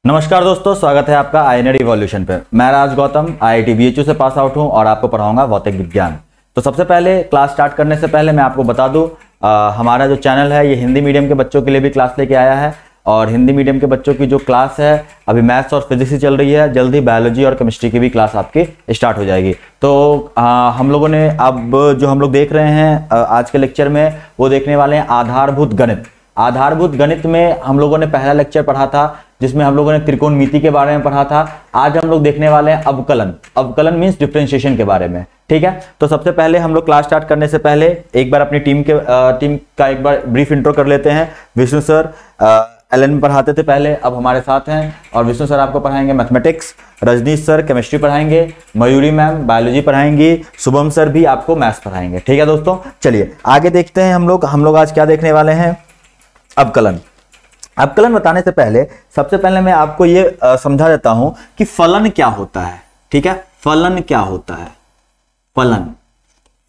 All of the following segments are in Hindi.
नमस्कार दोस्तों, स्वागत है आपका आईएनडी इवोल्यूशन पे। मैं राज गौतम आईआईटी बीएचयू से पास आउट हूं और आपको पढ़ाऊंगा भौतिक विज्ञान। तो सबसे पहले क्लास स्टार्ट करने से पहले मैं आपको बता दूं, हमारा जो चैनल है ये हिंदी मीडियम के बच्चों के लिए भी क्लास लेके आया है। और हिंदी मीडियम के बच्चों की जो क्लास है अभी मैथ्स और फिजिक्स ही चल रही है, जल्दी बायोलॉजी और केमिस्ट्री की भी क्लास आपकी स्टार्ट हो जाएगी। तो हम लोगों ने अब जो हम लोग देख रहे हैं आज के लेक्चर में वो देखने वाले हैं आधारभूत गणित। आधारभूत गणित में हम लोगों ने पहला लेक्चर पढ़ा था जिसमें हम लोगों ने त्रिकोणमिति के बारे में पढ़ा था। आज हम लोग देखने वाले हैं अवकलन। अवकलन मींस डिफरेंशिएशन के बारे में, ठीक है। तो सबसे पहले हम लोग क्लास स्टार्ट करने से पहले एक बार अपनी टीम का एक बार ब्रीफ इंट्रो कर लेते हैं। विष्णु सर एलएन में पढ़ाते थे पहले, अब हमारे साथ हैं और विष्णु सर आपको पढ़ाएंगे मैथमेटिक्स, रजनीश सर केमिस्ट्री पढ़ाएंगे, मयूरी मैम बायोलॉजी पढ़ाएंगी, शुभम सर भी आपको मैथ्स पढ़ाएंगे, ठीक है दोस्तों। चलिए आगे देखते हैं हम लोग आज क्या देखने वाले हैं, अवकलन। अवकलन बताने से पहले सबसे पहले मैं आपको ये समझा देता हूं कि फलन क्या होता है, ठीक है। फलन क्या होता है?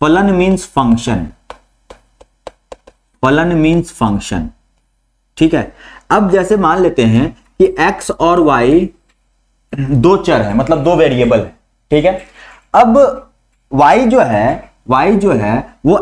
फलन मींस फंक्शन। फलन मींस फंक्शन, ठीक है। अब जैसे मान लेते हैं कि x और y दो चर है, मतलब दो वेरिएबल है, ठीक है। अब y जो है वो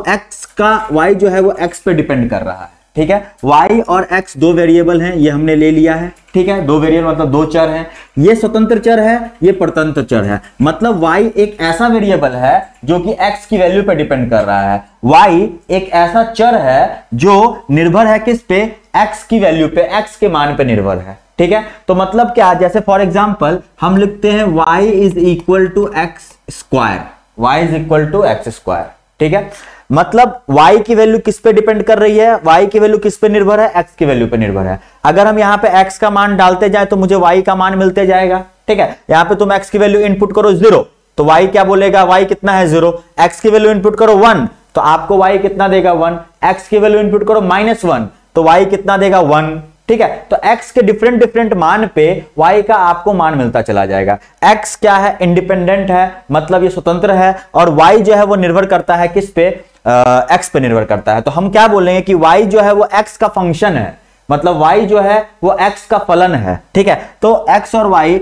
x पे डिपेंड कर रहा है, ठीक है। y और x दो वेरिएबल हैं, ये हमने ले लिया है, ठीक है। दो वेरिएबल मतलब दो चर हैं, ये स्वतंत्र चर है, ये परतंत्र चर है। मतलब y एक ऐसा वेरिएबल है जो कि x की वैल्यू पे डिपेंड कर रहा है। y एक ऐसा चर है जो निर्भर है किस पे? x की वैल्यू पे, x के मान पे निर्भर है, ठीक है। तो मतलब क्या, जैसे फॉर एग्जांपल हम लिखते हैं y is equal to x square. y is equal to x square, ठीक है। मतलब y की वैल्यू किस पे डिपेंड कर रही है? y की वैल्यू किस पे निर्भर है? x की वैल्यू पे निर्भर है। अगर हम यहाँ पे x का मान डालते जाए तो मुझे y का मान मिलते जाएगा, ठीक है। यहाँ पे तुम x की वैल्यू इनपुट करो 0 तो y क्या बोलेगा? y कितना है? 0। x की वैल्यू इनपुट करो 1 तो आपको y कितना देगा? 1। x की वैल्यू इनपुट करो -1 तो y कितना देगा? 1, ठीक है। तो x के डिफरेंट मान पे y का आपको मान मिलता चला जाएगा। x क्या है? इंडिपेंडेंट है, मतलब ये स्वतंत्र है, और y जो है वो निर्भर करता है किस पे? x पे निर्भर करता है। तो हम क्या बोलेंगे कि y जो है वो x का फंक्शन है, मतलब y जो है वो x का फलन है, ठीक है। तो x और y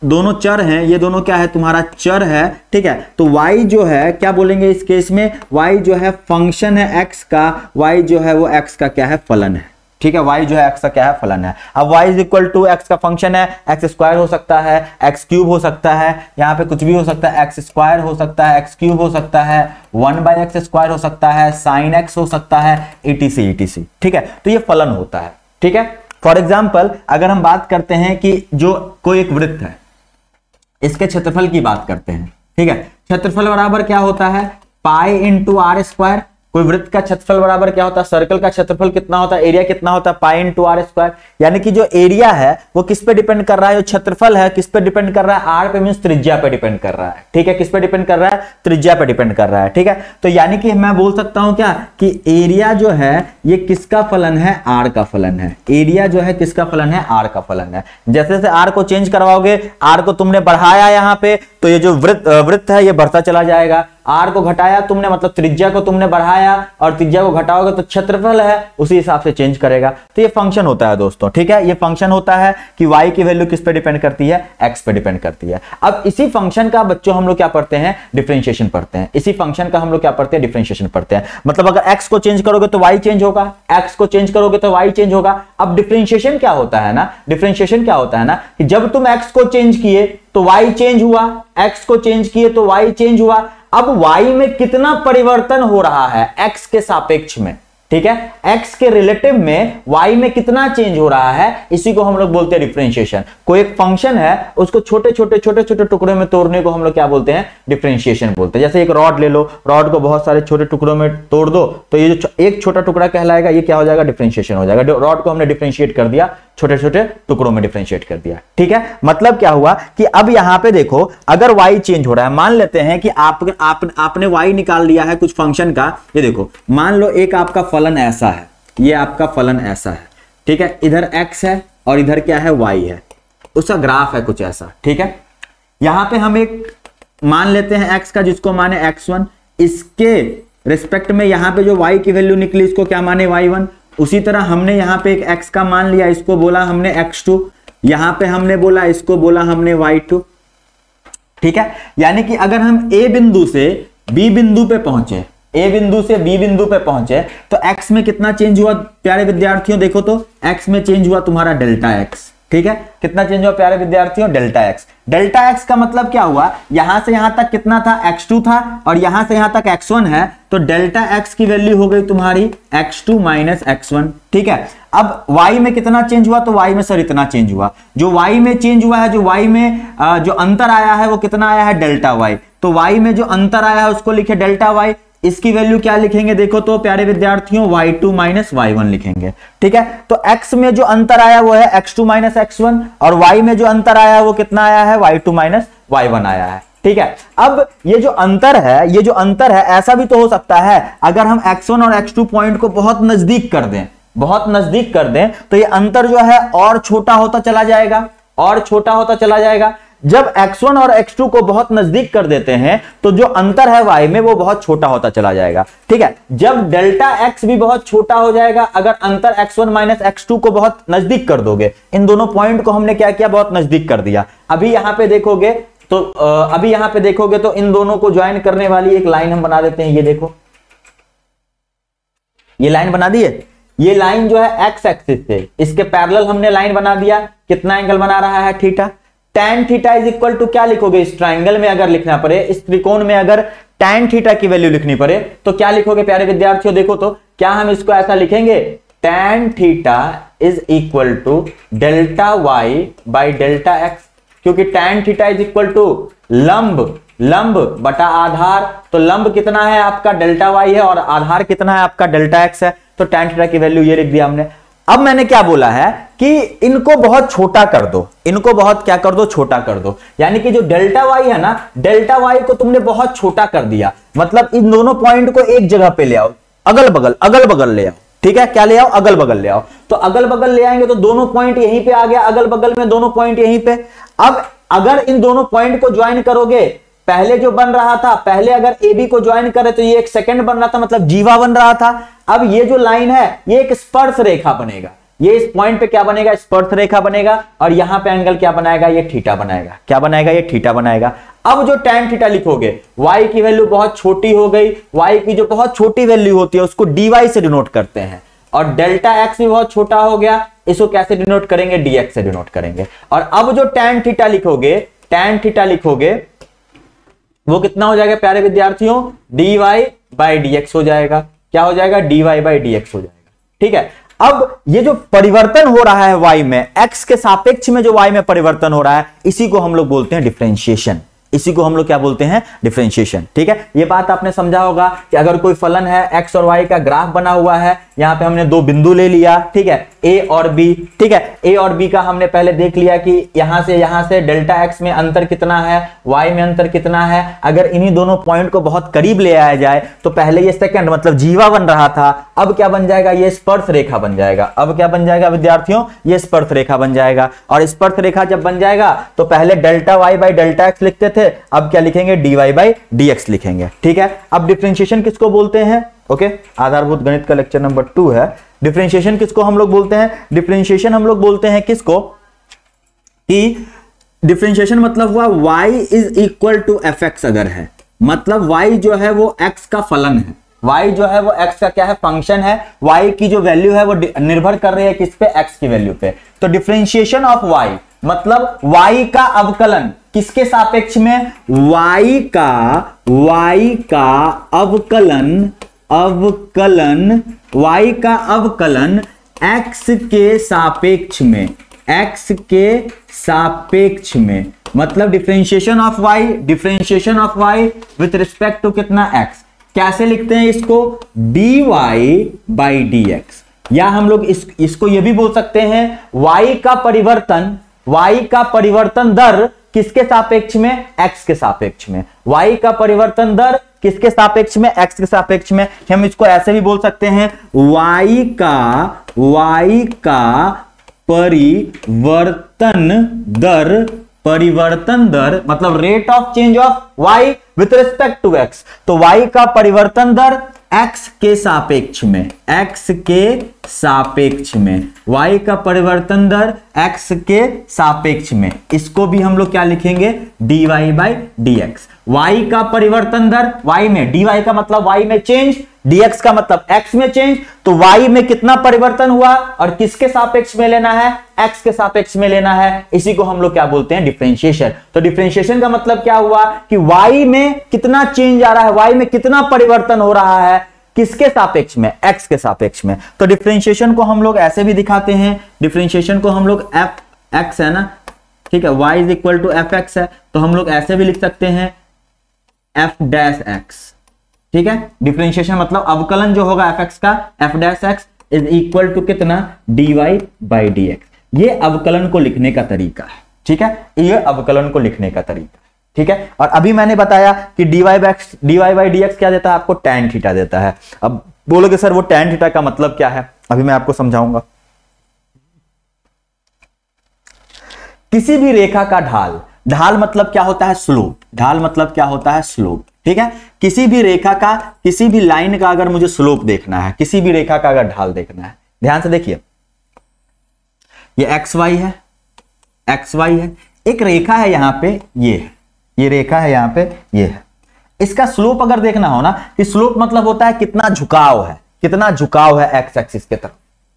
दोनों चर हैं, ये दोनों क्या है? तुम्हारा चर है, ठीक है। तो y जो है क्या बोलेंगे इस केस में? y जो है फंक्शन है x का, y जो है वो x का क्या है? फलन है, ठीक है। y जो है x का क्या है? फलन है। अब y is equal to x का फंक्शन है, x स्क्वायर हो सकता है, x क्यूब हो सकता है, यहाँ पे कुछ भी हो सकता है, x स्क्वायर हो सकता है, x क्यूब हो सकता है, 1/x स्क्वायर हो सकता है, sin x हो सकता है, etc, ठीक है। तो ये फलन होता है, ठीक है। फॉर एग्जाम्पल अगर हम बात करते हैं कि जो कोई एक वृत्त है, इसके क्षेत्रफल की बात करते हैं, ठीक है। क्षेत्रफल बराबर क्या होता है? Pi into r square. कोई वृत्त का क्षेत्रफल बराबर क्या होता है? सर्कल का क्षेत्रफल कितना होता है? एरिया कितना होता है? Pi into r square. यानी कि जो एरिया है वो किस पे डिपेंड कर रहा है? जो क्षेत्रफल है किस पे डिपेंड कर रहा है? आर पे मींस त्रिज्या पे डिपेंड कर रहा है, ठीक है। किस पे डिपेंड कर रहा है? त्रिज्या पे डिपेंड कर रहा है, ठीक है। तो यानी कि मैं बोल सकता हूं क्या कि एरिया जो है ये किसका फलन है? आर का फलन है। एरिया जो है किसका फलन है? आर का फलन है। जैसे जैसे आर को चेंज करवाओगे, आर को तुमने बढ़ाया यहां पे तो ये जो वृत्त है ये बढ़ता चला जाएगा। आर को घटाया तुमने, मतलब त्रिज्या को तुमने बढ़ाया और त्रिज्या को घटाओगे तो क्षेत्रफल है उसी हिसाब से चेंज करेगा। तो ये फंक्शन होता है दोस्तों, ठीक है। ये फंक्शन होता है कि y की वैल्यू किस पे डिपेंड करती है? x पे डिपेंड करती है। अब इसी फंक्शन का बच्चों हम लोग क्या पढ़ते हैं? डिफरेंशिएशन पढ़ते हैं। इसी फंक्शन का हम लोग क्या पढ़ते हैं? डिफरेंशिएशन पढ़ते हैं। मतलब अगर x को चेंज करोगे तो y चेंज होगा, x को चेंज करोगे तो y चेंज होगा। अब डिफरेंशिएशन क्या होता है ना? डिफरेंशिएशन क्या होता है ना कि जब तुम x को चेंज किए तो y चेंज हुआ, x को चेंज किए तो y चेंज हुआ। अब y में कितना परिवर्तन हो रहा है x के सापेक्ष में, ठीक है। x के रिलेटिव में y में कितना चेंज हो रहा है, इसी को हम लोग बोलते हैं डिफरेंशिएशन। कोई एक फंक्शन है उसको छोटे छोटे टुकड़ों में तोड़ने को हम लोग क्या बोलते हैं? डिफरेंशिएशन बोलते हैं। जैसे एक रॉड ले लो, रॉड को बहुत सारे छोटे टुकड़ों में तोड़ दो तो ये जो एक छोटा टुकड़ा कहलाएगा ये क्या हो जाएगा? डिफरेंशिएशन हो जाएगा। रॉड को हमने डिफरेंशिएट कर दिया, छोटे छोटे टुकड़ों में डिफरेंशिएट कर दिया, ठीक है। मतलब क्या हुआ कि अब यहां पे देखो, अगर y चेंज हो रहा है, मान लेते हैं कि आपने y निकाल लिया है कुछ फंक्शन का। ये देखो, मान लो एक आपका फलन ऐसा है, ये आपका फलन ऐसा है, ठीक है। इधर x है और इधर क्या है? y है। उसका ग्राफ है कुछ ऐसा, ठीक है। यहां पे हम एक मान लेते हैं x का जिसको माने x1, इसके रिस्पेक्ट में यहां पे जो y की वैल्यू निकली इसको क्या माने? y1। उसी तरह हमने यहां पे एक x का मान लिया, इसको बोला हमने x2, यहां पे हमने बोला, इसको बोला हमने y2, ठीक है। यानी कि अगर हम ए बिंदु से बी बिंदु पे पहुंचे, ए बिंदु से बी बिंदु पे पहुंचे, तो x में कितना चेंज हुआ प्यारे विद्यार्थियों? देखो तो x में चेंज हुआ तुम्हारा डेल्टा x, ठीक है। कितना चेंज हुआ प्यारे विद्यार्थियों? Delta x। डेल्टा x का मतलब क्या हुआ? यहां से यहां तक कितना था? x2 था, और यहां से यहां तक x1 है, तो डेल्टा x की वैल्यू हो गई तुम्हारी x2 माइनस x1, ठीक है। अब y में कितना चेंज हुआ? तो y में सर इतना चेंज हुआ। जो y में चेंज हुआ है, जो y में जो अंतर आया है वो कितना आया है? Delta y। तो y में जो अंतर आया है उसको लिखे डेल्टा y। इसकी वैल्यू क्या लिखेंगे? देखो तो प्यारे विद्यार्थियों, y2 माइनस y1 लिखेंगे, ठीक है। तो x में जो अंतर आया वो है x2 माइनस x1, और y में जो अंतर आया वो कितना आया है? y2 माइनस y1 आया है, ठीक है। अब ये जो अंतर है, ये जो अंतर है, ऐसा भी तो हो सकता है अगर हम x1 और x2 पॉइंट को बहुत नजदीक कर दें, बहुत नजदीक कर दें, तो ये अंतर जो है और छोटा होता चला जाएगा, और छोटा होता चला जाएगा। जब x1 और x2 को बहुत नजदीक कर देते हैं तो जो अंतर है y में वो बहुत छोटा होता चला जाएगा, ठीक है। जब डेल्टा x भी बहुत छोटा हो जाएगा, अगर अंतर x1 माइनस x2 को बहुत नजदीक कर दोगे, इन दोनों पॉइंट को हमने क्या किया? बहुत नजदीक कर दिया। अभी यहां पे देखोगे तो इन दोनों को ज्वाइन करने वाली एक लाइन हम बना देते हैं। ये देखो, ये लाइन बना दी है। ये लाइन जो है x एक्सिस से इसके पैरेलल हमने लाइन बना दिया। कितना एंगल बना रहा है? Theta. tan theta is equal to क्या लिखोगे? इस ट्राइंगल में अगर लिखना पड़े, इस त्रिकोण में अगर tan थीटा की वैल्यू लिखनी पड़े तो क्या लिखोगे प्यारे विद्यार्थियों? देखो तो, क्या हम इसको ऐसा लिखेंगे? tan theta is equal to delta y by delta x, क्योंकि tan theta is equal to लंब बटा आधार। तो लंब कितना है आपका? डेल्टा y है, और आधार कितना है आपका? डेल्टा x है। तो tan थीटा की वैल्यू ये लिख दिया हमने। अब मैंने क्या बोला है कि इनको बहुत छोटा कर दो, इनको बहुत क्या कर दो? छोटा कर दो। यानी कि जो डेल्टा y है ना, डेल्टा y को तुमने बहुत छोटा कर दिया, मतलब इन दोनों पॉइंट को एक जगह पे ले आओ, अगल बगल ले आओ, ठीक है। क्या ले आओ? अगल बगल ले आओ। तो अगल बगल ले आएंगे तो दोनों पॉइंट यहीं पे आ गया, अगल बगल में दोनों पॉइंट यहीं पे। अब अगर इन दोनों पॉइंट को ज्वाइन करोगे, पहले जो बन रहा था, पहले अगर ए बी को ज्वाइन करे तो ये एक सेकंड बन रहा था, मतलब जीवा बन रहा था। अब ये जो लाइन है ये एक स्पर्श रेखा बनेगा, ये इस पॉइंट पे क्या बनेगा? स्पर्श रेखा बनेगा, और यहां पे एंगल क्या बनाएगा? ये थीटा बनाएगा। क्या बनाएगा? ये थीटा बनाएगा। अब जो tan थीटा लिखोगे, y की वैल्यू बहुत छोटी हो गई, y की जो बहुत छोटी वैल्यू होती है उसको dy से डिनोट करते हैं, और डेल्टा x भी बहुत छोटा हो गया, इसको कैसे डिनोट करेंगे? dx से डिनोट करेंगे। और अब जो tan थीटा लिखोगे वो कितना हो जाएगा प्यारे विद्यार्थियों? dy बाई dx हो जाएगा। क्या हो जाएगा? dy बाई dx हो जाएगा, ठीक है। अब ये जो परिवर्तन हो रहा है y में, x के सापेक्ष में जो y में परिवर्तन हो रहा है, इसी को हम लोग बोलते हैं डिफरेंशिएशन। इसी को हम लोग क्या बोलते हैं? डिफरेंशिएशन, ठीक है। ये बात आपने समझा होगा कि अगर कोई फलन है, x और y का ग्राफ बना हुआ है, यहां पे हमने दो बिंदु ले लिया, ठीक है, a और b, ठीक है। a और b का हमने पहले देख लिया कि यहां से डेल्टा x में अंतर कितना है, y में अंतर कितना है। अगर इन्हीं दोनों पॉइंट को बहुत करीब ले आया जाए तो पहले ये सेकंड मतलब जीवा बन रहा था, अब क्या बन जाएगा? ये स्पर्श रेखा बन जाएगा। अब क्या बन जाएगा विद्यार्थियों? ये स्पर्श रेखा बन जाएगा। और स्पर्श रेखा जब बन जाएगा तो पहले delta y by delta x लिखते थे, अब क्या लिखेंगे? dy बाई dx लिखेंगे, ठीक है। अब डिफरेंशिएशन किसको बोलते हैं? ओके, आधारभूत गणित का लेक्चर नंबर 2 है। डिफरेंशिएशन किसको हम लोग बोलते हैं? डिफरेंशिएशन हम लोग बोलते हैं किसको? कि डिफरेंशिएशन मतलब हुआ y is equal to fx अगर है, मतलब y जो है वो x का फलन है, y जो है वो x का क्या है? फंक्शन है। y की जो वैल्यू है वो निर्भर कर रही है किस पे? x की वैल्यू पे। तो डिफरेंशिएशन ऑफ y मतलब y का अवकलन किसके सापेक्ष में? y का अवकलन y का अवकलन x के सापेक्ष में, मतलब differentiation of y with respect to कितना? x। कैसे लिखते हैं इसको? dy बाई dx, या हम लोग इसको ये भी बोल सकते हैं y का परिवर्तन दर किसके सापेक्ष में? x के सापेक्ष में। y का परिवर्तन दर किसके सापेक्ष में? x के सापेक्ष में। हम इसको ऐसे भी बोल सकते हैं y का परिवर्तन दर मतलब rate of change of y with respect to x। तो y का परिवर्तन दर x के सापेक्ष में सापेक्ष में, y का परिवर्तन दर x के सापेक्ष में, इसको भी हम लोग क्या लिखेंगे, dy बाई dx। y का परिवर्तन दर y में, dy का मतलब y में चेंज, dx का मतलब x में चेंज, तो y में कितना परिवर्तन हुआ और किसके सापेक्ष में लेना है, x के सापेक्ष में लेना है, इसी को हम लोग क्या बोलते हैं, डिफरेंशिएशन। तो डिफरेंशिएशन का मतलब क्या हुआ कि y में कितना चेंज आ रहा है, y में कितना परिवर्तन हो रहा है, किसके सापेक्ष में, x के सापेक्ष में। तो डिफरेंशिएशन को हम लोग ऐसे भी दिखाते हैं, डिफरेंशिएशन को हम लोग fx है ना, ठीक है, y is equal to fx है, तो हम लोग ऐसे भी लिख सकते हैं f डैश x, ठीक है। डिफरेंशिएशन मतलब अवकलन जो होगा fx का, f dash x is equal to कितना, dy बाई dx। ये अवकलन को लिखने का तरीका है, ठीक है, ये अवकलन को लिखने का तरीका, ठीक है। और अभी मैंने बताया कि dy बाई dx क्या देता है आपको, tan थीटा देता है। अब बोलोगे सर वो tan थीटा का मतलब क्या है, अभी मैं आपको समझाऊंगा। किसी भी रेखा का ढाल, ढाल मतलब क्या होता है, स्लोप, ढाल मतलब क्या होता है, स्लोप, ठीक है। किसी भी रेखा का, किसी भी लाइन का अगर मुझे स्लोप देखना है, किसी भी रेखा का अगर ढाल देखना है, ध्यान से देखिए, ये xy है, xy है, एक रेखा है यहां पे, ये रेखा है यहां पे, ये है। इसका स्लोप अगर देखना हो ना, कि स्लोप मतलब होता है कितना झुकाव है, कितना झुकाव है एक्स एक्सिस की तरफ,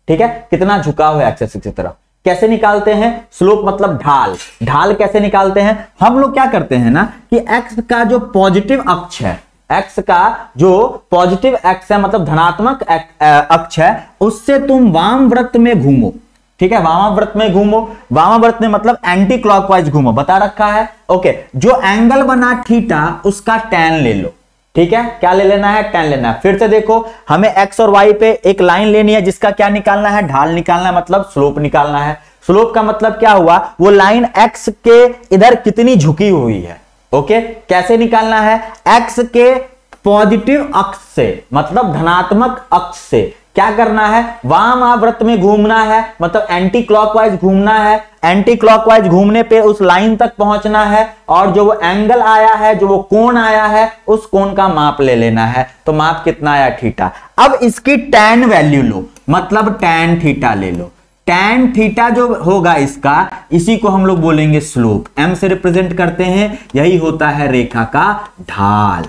ठीक है, कितना झुकाव है एक्स एक्सिस की तरफ। कैसे निकालते हैं स्लोप, मतलब ढाल, ढाल कैसे निकालते हैं, हम लोग क्या करते हैं ना कि एक्स का जो पॉजिटिव अक्ष है, एक्स का जो पॉजिटिव एक्स है मतलब धनात्मक अक्ष है, उससे तुम वामवृत्त में घूमो, ठीक है, वामाव्रत में घूमो, वामाव्रत में मतलब एंटी क्लॉकवाइज घूमो, बता रखा है, ओके। जो एंगल बना थीटा उसका टैन ले लो, ठीक है, क्या ले लेना है, टैन लेना है। फिर से देखो, हमें एक्स और वाई पे एक लाइन लेनी है जिसका क्या निकालना है, ढाल निकालना है, मतलब स्लोप निकालना है। स्लोप का मतलब क्या हुआ, वो लाइन एक्स के इधर कितनी झुकी हुई है, ओके। कैसे निकालना है, एक्स के पॉजिटिव अक्ष से मतलब धनात्मक अक्ष से क्या करना है, वामाव्रत में घूमना है, मतलब एंटी क्लॉकवाइज घूमना है, एंटी क्लॉकवाइज घूमने पे उस लाइन तक पहुंचना है, और जो वो एंगल आया है, जो वो कोण आया है, उस कोण का माप ले लेना है। तो माप कितना आया, थीटा। अब इसकी टैन वैल्यू लो, मतलब टैन थीटा ले लो। टैन थीटा जो होगा इसका, इसी को हम लोग बोलेंगे स्लोप, m से रिप्रेजेंट करते हैं, यही होता है रेखा का ढाल।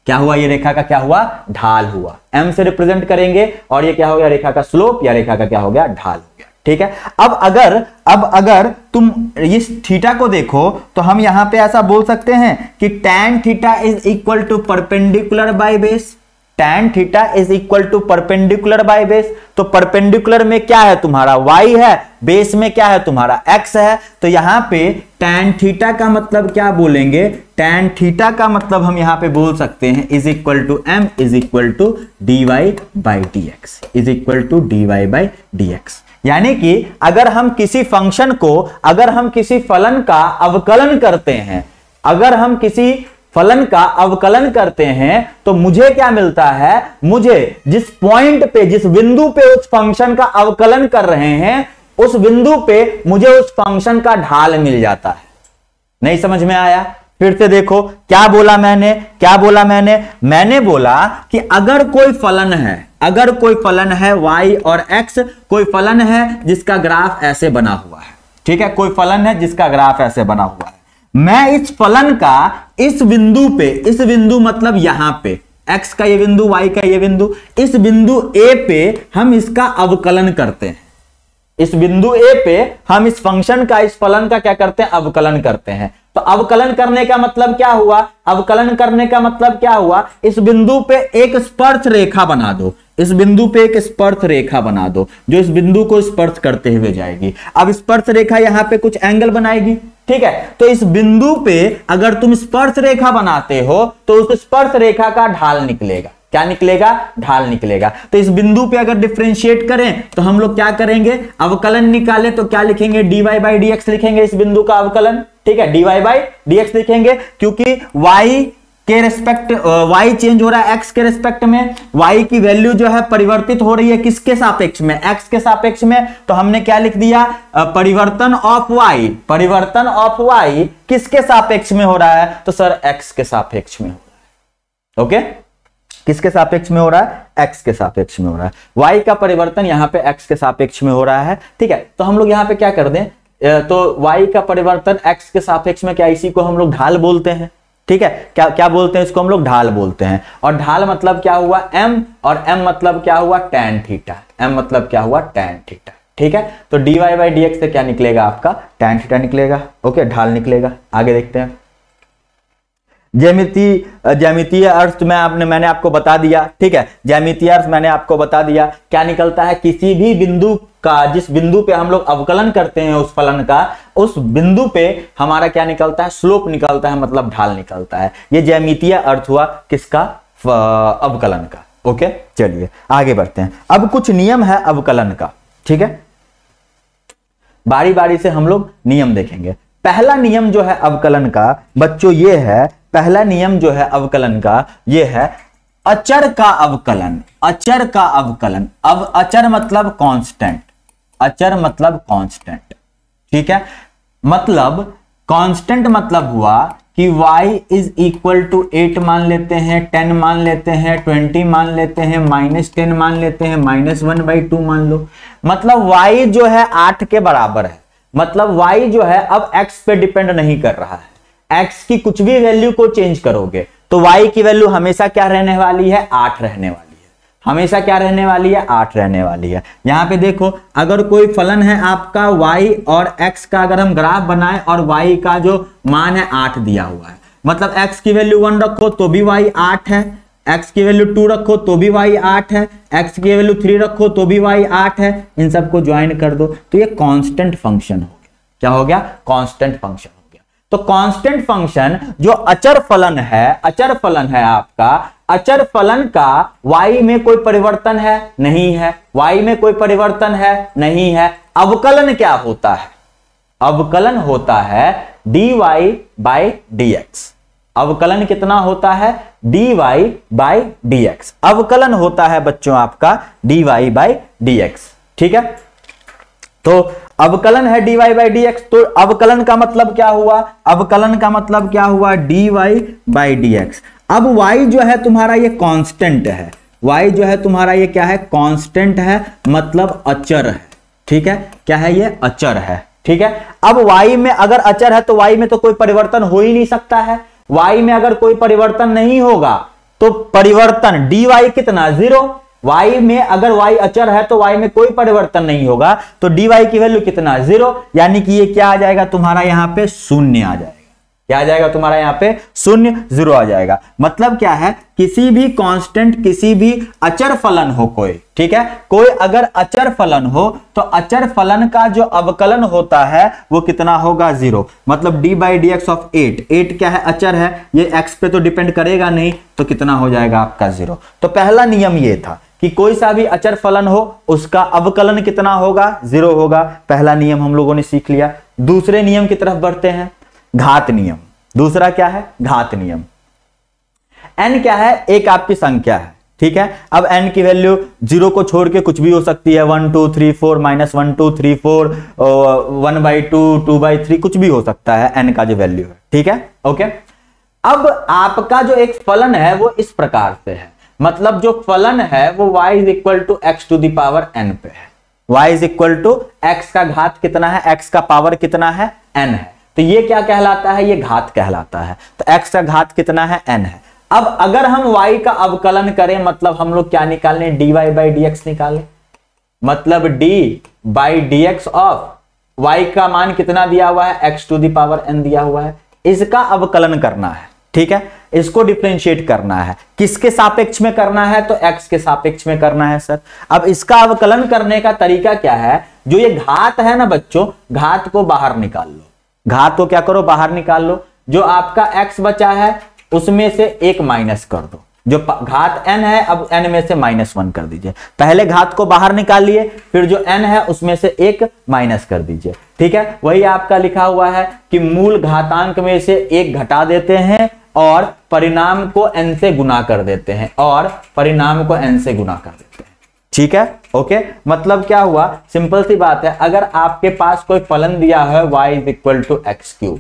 क्या हुआ, ये रेखा का क्या हुआ, ढाल हुआ, m से रिप्रेजेंट करेंगे, और ये क्या हो गया, रेखा का स्लोप, या रेखा का क्या हो गया, ढाल हो गया, ठीक है। अब अगर तुम इस थीटा को देखो तो हम यहां पे ऐसा बोल सकते हैं कि tan theta is equal to perpendicular by base, tan theta is equal to perpendicular by base. तो परपेंडिकुलर में क्या है तुम्हारा, y है, बेस में क्या है तुम्हारा, x है। तो यहां पे tan थीटा का मतलब क्या बोलेंगे, tan थीटा का मतलब हम यहां पे बोल सकते हैं is equal to m is equal to dy by dx, is equal to dy by dx। यानी कि अगर हम किसी फंक्शन को, अगर हम किसी फलन का अवकलन करते हैं, अगर हम किसी फलन का अवकलन करते हैं, तो मुझे क्या मिलता है, मुझे जिस पॉइंट पे, जिस बिंदु पे उस फंक्शन का अवकलन कर रहे हैं, उस बिंदु पे मुझे उस फंक्शन का ढाल मिल जाता है। नहीं समझ में आया, फिर से देखो, क्या बोला मैंने, क्या बोला मैंने बोला कि अगर कोई फलन है, अगर कोई फलन है y और x, कोई फलन है जिसका ग्राफ ऐसे बना हुआ है, ठीक है, कोई फलन है जिसका ग्राफ ऐसे बना हुआ है, मैं इस फलन का इस बिंदु पे, इस बिंदु मतलब यहां पे x का ये बिंदु, y का ये बिंदु, इस बिंदु a पे हम इसका अवकलन करते हैं, इस बिंदु a पे हम इस फंक्शन का, इस फलन का क्या करते हैं, अवकलन करते हैं। तो अवकलन करने का मतलब क्या हुआ, अवकलन करने का मतलब क्या हुआ, इस बिंदु पे एक स्पर्श रेखा बना दो, इस बिंदु पे एक स्पर्श रेखा बना दो जो इस बिंदु को स्पर्श करते हुए जाएगी। अब स्पर्श रेखा यहां पे कुछ एंगल बनाएगी, ठीक है। तो इस बिंदु पे अगर तुम स्पर्श रेखा बनाते हो तो उस स्पर्श रेखा का ढाल निकलेगा, क्या निकलेगा, ढाल निकलेगा। तो इस बिंदु पे अगर डिफरेंशिएट करें तो हम लोग क्या करेंगे, अवकलन निकाले तो क्या लिखेंगे, dy बाई dx लिखेंगे, इस बिंदु का अवकलन, ठीक है, dy बाई dx लिखेंगे, क्योंकि y के रेस्पेक्ट, y चेंज हो रहा है x के रेस्पेक्ट में, y की वैल्यू जो है परिवर्तित हो रही है किसके सापेक्ष में, x के सापेक्ष में। तो हमने क्या लिख दिया, परिवर्तन ऑफ y, परिवर्तन ऑफ y किसके सापेक्ष में हो रहा है, तो सर x के सापेक्ष में हो रहा है, ओके। किसके सापेक्ष में हो रहा है? x के सापेक्ष में हो रहा है। y का परिवर्तन यहाँ पे x के सापेक्ष में हो रहा है, ठीक है। तो हम लोग यहाँ पे क्या कर दें, तो y का परिवर्तन x के सापेक्ष में, क्या इसी को हम लोग ढाल बोलते हैं, ठीक है। क्या क्या बोलते हैं इसको? हम लोग ढाल बोलते हैं। और ढाल मतलब क्या हुआ? m, और m मतलब क्या हुआ? tan theta. m मतलब क्या हुआ? tan थीटा, ठीक है। तो dy बाई dx से क्या निकलेगा? आपका tan थीटा निकलेगा, ओके, ढाल निकलेगा। आगे देखते हैं। ज्यामितीय अर्थ मैंने आपको बता दिया, ठीक है। ज्यामितीय अर्थ मैंने आपको बता दिया। क्या निकलता है? किसी भी बिंदु का, जिस बिंदु पे हम लोग अवकलन करते हैं उस फलन का, उस बिंदु पे हमारा क्या निकलता है? स्लोप निकलता है, मतलब ढाल निकलता है। ये ज्यामितीय अर्थ हुआ किसका? अवकलन का, ओके। चलिए आगे बढ़ते हैं। अब कुछ नियम है अवकलन का, ठीक है। बारी बारी से हम लोग नियम देखेंगे। पहला नियम जो है अवकलन का बच्चों ये है, पहला नियम जो है अवकलन का ये है अचर का अवकलन। अचर का अवकलन। अब अचर मतलब कांस्टेंट, अचर मतलब कांस्टेंट, ठीक है। मतलब कांस्टेंट मतलब हुआ कि y इज इक्वल टू 8 मान लेते हैं, 10 मान लेते हैं, 20 मान लेते हैं, -10 मान लेते हैं, -1/2 मान लो। मतलब y जो है 8 के बराबर है। मतलब y जो है अब x पे डिपेंड नहीं कर रहा है। x की कुछ भी वैल्यू को चेंज करोगे तो y की वैल्यू हमेशा क्या रहने वाली है? 8 रहने वाली है। हमेशा क्या रहने वाली है? 8 रहने वाली है। यहां पे देखो, अगर कोई फलन है आपका y और x का, अगर हम ग्राफ बनाएं और y का जो मान है 8 दिया हुआ है, मतलब x की वैल्यू 1 रखो तो भी y 8 है, x की वैल्यू 2 रखो तो भी y 8 है, x की वैल्यू 3 रखो तो भी y 8 है। इन सबको ज्वाइन कर दो तो ये कांस्टेंट फंक्शन हो गया। क्या हो गया? कांस्टेंट फंक्शन हो गया। तो कांस्टेंट फंक्शन जो अचर फलन है, अचर फलन है आपका, अचर फलन का y में कोई परिवर्तन है? नहीं है। y में कोई परिवर्तन है? नहीं है। अवकलन क्या होता है? अवकलन होता है dy बाई dx। अवकलन कितना होता है? dy by dx। अवकलन होता है बच्चों आपका dy बाई dx, ठीक है। तो अवकलन है dy बाई dx। तो अवकलन का मतलब क्या हुआ? अवकलन का मतलब क्या हुआ? dy by dx। अब y जो है तुम्हारा ये कांस्टेंट है, y जो है तुम्हारा ये क्या है? कांस्टेंट है, मतलब अचर है, ठीक है। क्या है ये? अचर है, ठीक है। अब y में अगर अचर है तो y में तो कोई परिवर्तन हो ही नहीं सकता है। y में अगर कोई परिवर्तन नहीं होगा तो परिवर्तन dy कितना? 0। y में अगर y अचर है तो y में कोई परिवर्तन नहीं होगा तो dy की वैल्यू कितना? 0। यानी कि ये क्या आ जाएगा तुम्हारा? यहां पे शून्य आ जाएगा। क्या आ जाएगा तुम्हारा? यहां पे शून्य, 0 आ जाएगा। मतलब क्या है? किसी भी कांस्टेंट, किसी भी अचर फलन हो कोई, ठीक है, कोई अगर अचर फलन हो तो अचर फलन का जो अवकलन होता है वो कितना होगा? 0। मतलब dy बाई dx ऑफ 8 क्या है? अचर है, ये x पे तो डिपेंड करेगा नहीं, तो कितना हो जाएगा आपका? 0। तो पहला नियम ये था कि कोई सा भी अचर फलन हो उसका अवकलन कितना होगा? 0 होगा। पहला नियम हम लोगों ने सीख लिया। दूसरे नियम की तरफ बढ़ते हैं, घात नियम। दूसरा क्या है? घात नियम। n क्या है? एक आपकी संख्या है, ठीक है। अब n की वैल्यू 0 को छोड़ के कुछ भी हो सकती है, 1 2 3 4 -1 2 3 4 1/2 2/3 कुछ भी हो सकता है n का जो वैल्यू है, ठीक है, ओके। अब आपका जो एक फलन है वो इस प्रकार से है, मतलब जो फलन है वो y is equal to x to the power n पे है। y is equal to x का घात कितना है? x का पावर कितना है? n है। तो ये क्या कहलाता है? ये घात कहलाता है। तो x का घात कितना है? n है। अब अगर हम y का अवकलन करें, मतलब हम लोग क्या निकालें? dy बाई dx निकालें। मतलब d by dx of y का मान कितना दिया हुआ है? x to the power n दिया हुआ है। इसका अवकलन करना है, ठीक है, इसको डिफरेंशिएट करना है। किसके सापेक्ष में करना है? तो x के सापेक्ष में करना है सर। अब इसका अवकलन करने का तरीका क्या है? जो ये घात है ना बच्चों, घात को बाहर निकाल लो। घात को क्या करो? बाहर निकाल लो। जो आपका x बचा है उसमें से 1 माइनस कर दो। जो घात n है अब n में से -1 कर दीजिए। पहले घात को बाहर निकाल लिए, फिर जो n है उसमें से 1 माइनस कर दीजिए, ठीक है। वही आपका लिखा हुआ है कि मूल घातांक में से 1 घटा देते हैं और परिणाम को n से गुना कर देते हैं, और परिणाम को n से गुना कर देते हैं, ठीक है, ओके। मतलब क्या हुआ? सिंपल सी बात है, अगर आपके पास कोई फलन दिया है y is equal to x cube,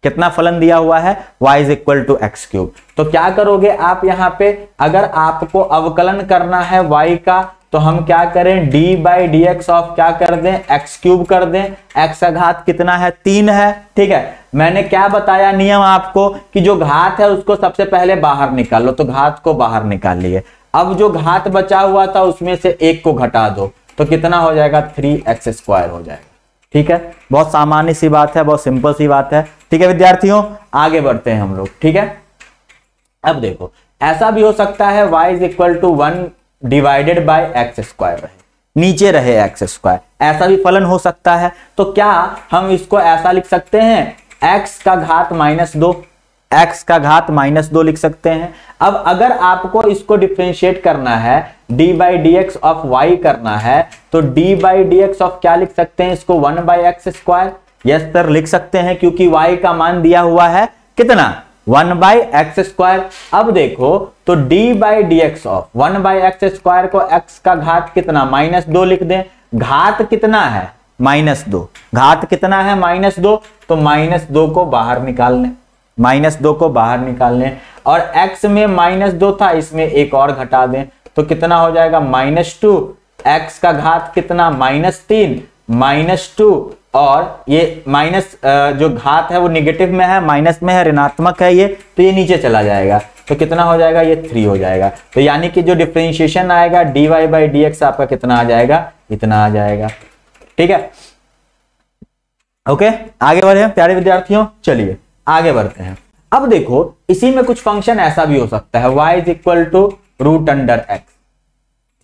कितना फलन दिया हुआ है, y is equal to x cube. तो क्या करोगे आप यहाँ पे, अगर आपको अवकलन करना है y का तो हम क्या करें, D by D X of क्या कर दें, एक्स क्यूब कर दें। एक्स का घात कितना है, 3 है। ठीक है, मैंने क्या बताया नियम आपको कि जो घात है उसको सबसे पहले बाहर निकाल लो, तो घात को बाहर निकाल लिए। अब जो घात बचा हुआ था उसमें से 1 को घटा दो तो कितना हो जाएगा, 3x² हो जाएगा। ठीक है, बहुत सामान्य सी बात है, बहुत सिंपल सी बात है। ठीक है विद्यार्थियों, आगे बढ़ते हैं हम लोग। ठीक है, अब देखो ऐसा भी हो सकता है y is equal to 1 divided by x², रहे नीचे रहे x², ऐसा भी फलन हो सकता है। तो क्या हम इसको ऐसा लिख सकते हैं, x का घात -2, x का घात -2 लिख सकते हैं। अब अगर आपको इसको डिफरेंशिएट करना है, D by D X of y करना है, तो D by D X of क्या लिख सकते हैं इसको, 1/x²। यस सर लिख सकते हैं, क्योंकि y का मान दिया हुआ है कितना, 1/x²। अब देखो तो d by D X of 1/x² को x का घात कितना, -2 लिख दें। घात कितना है, -2, घात कितना है, -2, तो -2 को बाहर निकाल लें, -2 को बाहर निकाल लें। और x में -2 था, इसमें एक और घटा दें तो कितना हो जाएगा, -2। x का घात कितना, -3, -2, और ये माइनस जो घात है वो निगेटिव में है, माइनस में है, ऋणात्मक है ये, तो ये नीचे चला जाएगा तो कितना हो जाएगा, ये 3 हो जाएगा। तो यानी कि जो डिफरेंशिएशन आएगा dy बाई डी एक्स आपका कितना आ जाएगा, इतना आ जाएगा। ठीक है, ओके आगे बढ़े प्यारे विद्यार्थियों, चलिए आगे बढ़ते हैं। अब देखो इसी में कुछ फंक्शन ऐसा भी हो सकता है, y is equal to √x।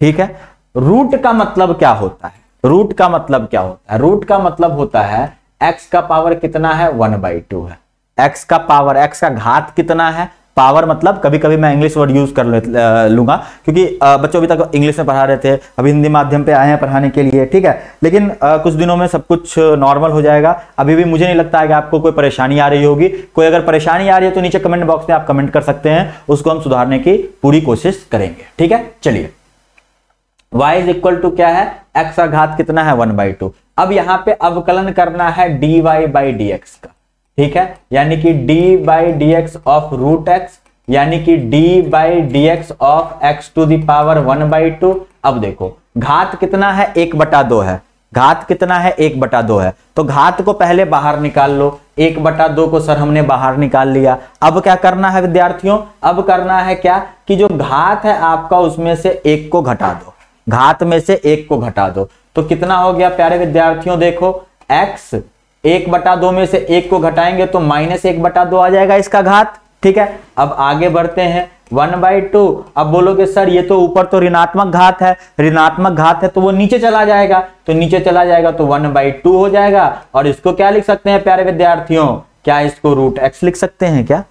ठीक है, रूट का मतलब क्या होता है, रूट का मतलब क्या होता है, रूट का मतलब होता है x का पावर कितना है, 1/2 है। x का पावर, x का घात कितना है, पावर मतलब कभी कभी मैं इंग्लिश वर्ड यूज कर लूंगा क्योंकि बच्चों अभी तक इंग्लिश में पढ़ा रहे थे, अभी हिंदी माध्यम पे आए हैं पढ़ाने के लिए। ठीक है, लेकिन कुछ दिनों में सब कुछ नॉर्मल हो जाएगा। अभी भी मुझे नहीं लगता है कि आपको कोई परेशानी आ रही होगी। कोई अगर परेशानी आ रही है तो नीचे कमेंट बॉक्स में आप कमेंट कर सकते हैं, उसको हम सुधारने की पूरी कोशिश करेंगे। ठीक है, चलिए y इज इक्वल टू क्या है, x का घात कितना है, 1/2। अब यहाँ पे अवकलन करना है dy बाई डी एक्स का। ठीक है, यानी कि d by D X of √x, यानी कि d by D X of x to the power 1/2। अब देखो घात कितना है, 1/2 है, घात कितना है, 1/2 है, तो घात को पहले बाहर निकाल लो। 1/2 को सर हमने बाहर निकाल लिया। अब क्या करना है विद्यार्थियों, अब करना है क्या कि जो घात है आपका उसमें से 1 को घटा दो, घात में से 1 को घटा दो तो कितना हो गया प्यारे विद्यार्थियों, देखो x 1/2 में से 1 को घटाएंगे तो -1/2 आ जाएगा इसका घात। ठीक है, अब आगे बढ़ते हैं, 1/2। अब बोलोगे सर ये तो ऊपर तो ऋणात्मक घात है, ऋणात्मक घात है तो वो नीचे चला जाएगा, तो नीचे चला जाएगा तो 1/2 हो जाएगा। और इसको क्या लिख सकते हैं प्यारे विद्यार्थियों, क्या इसको √x लिख सकते हैं क्या।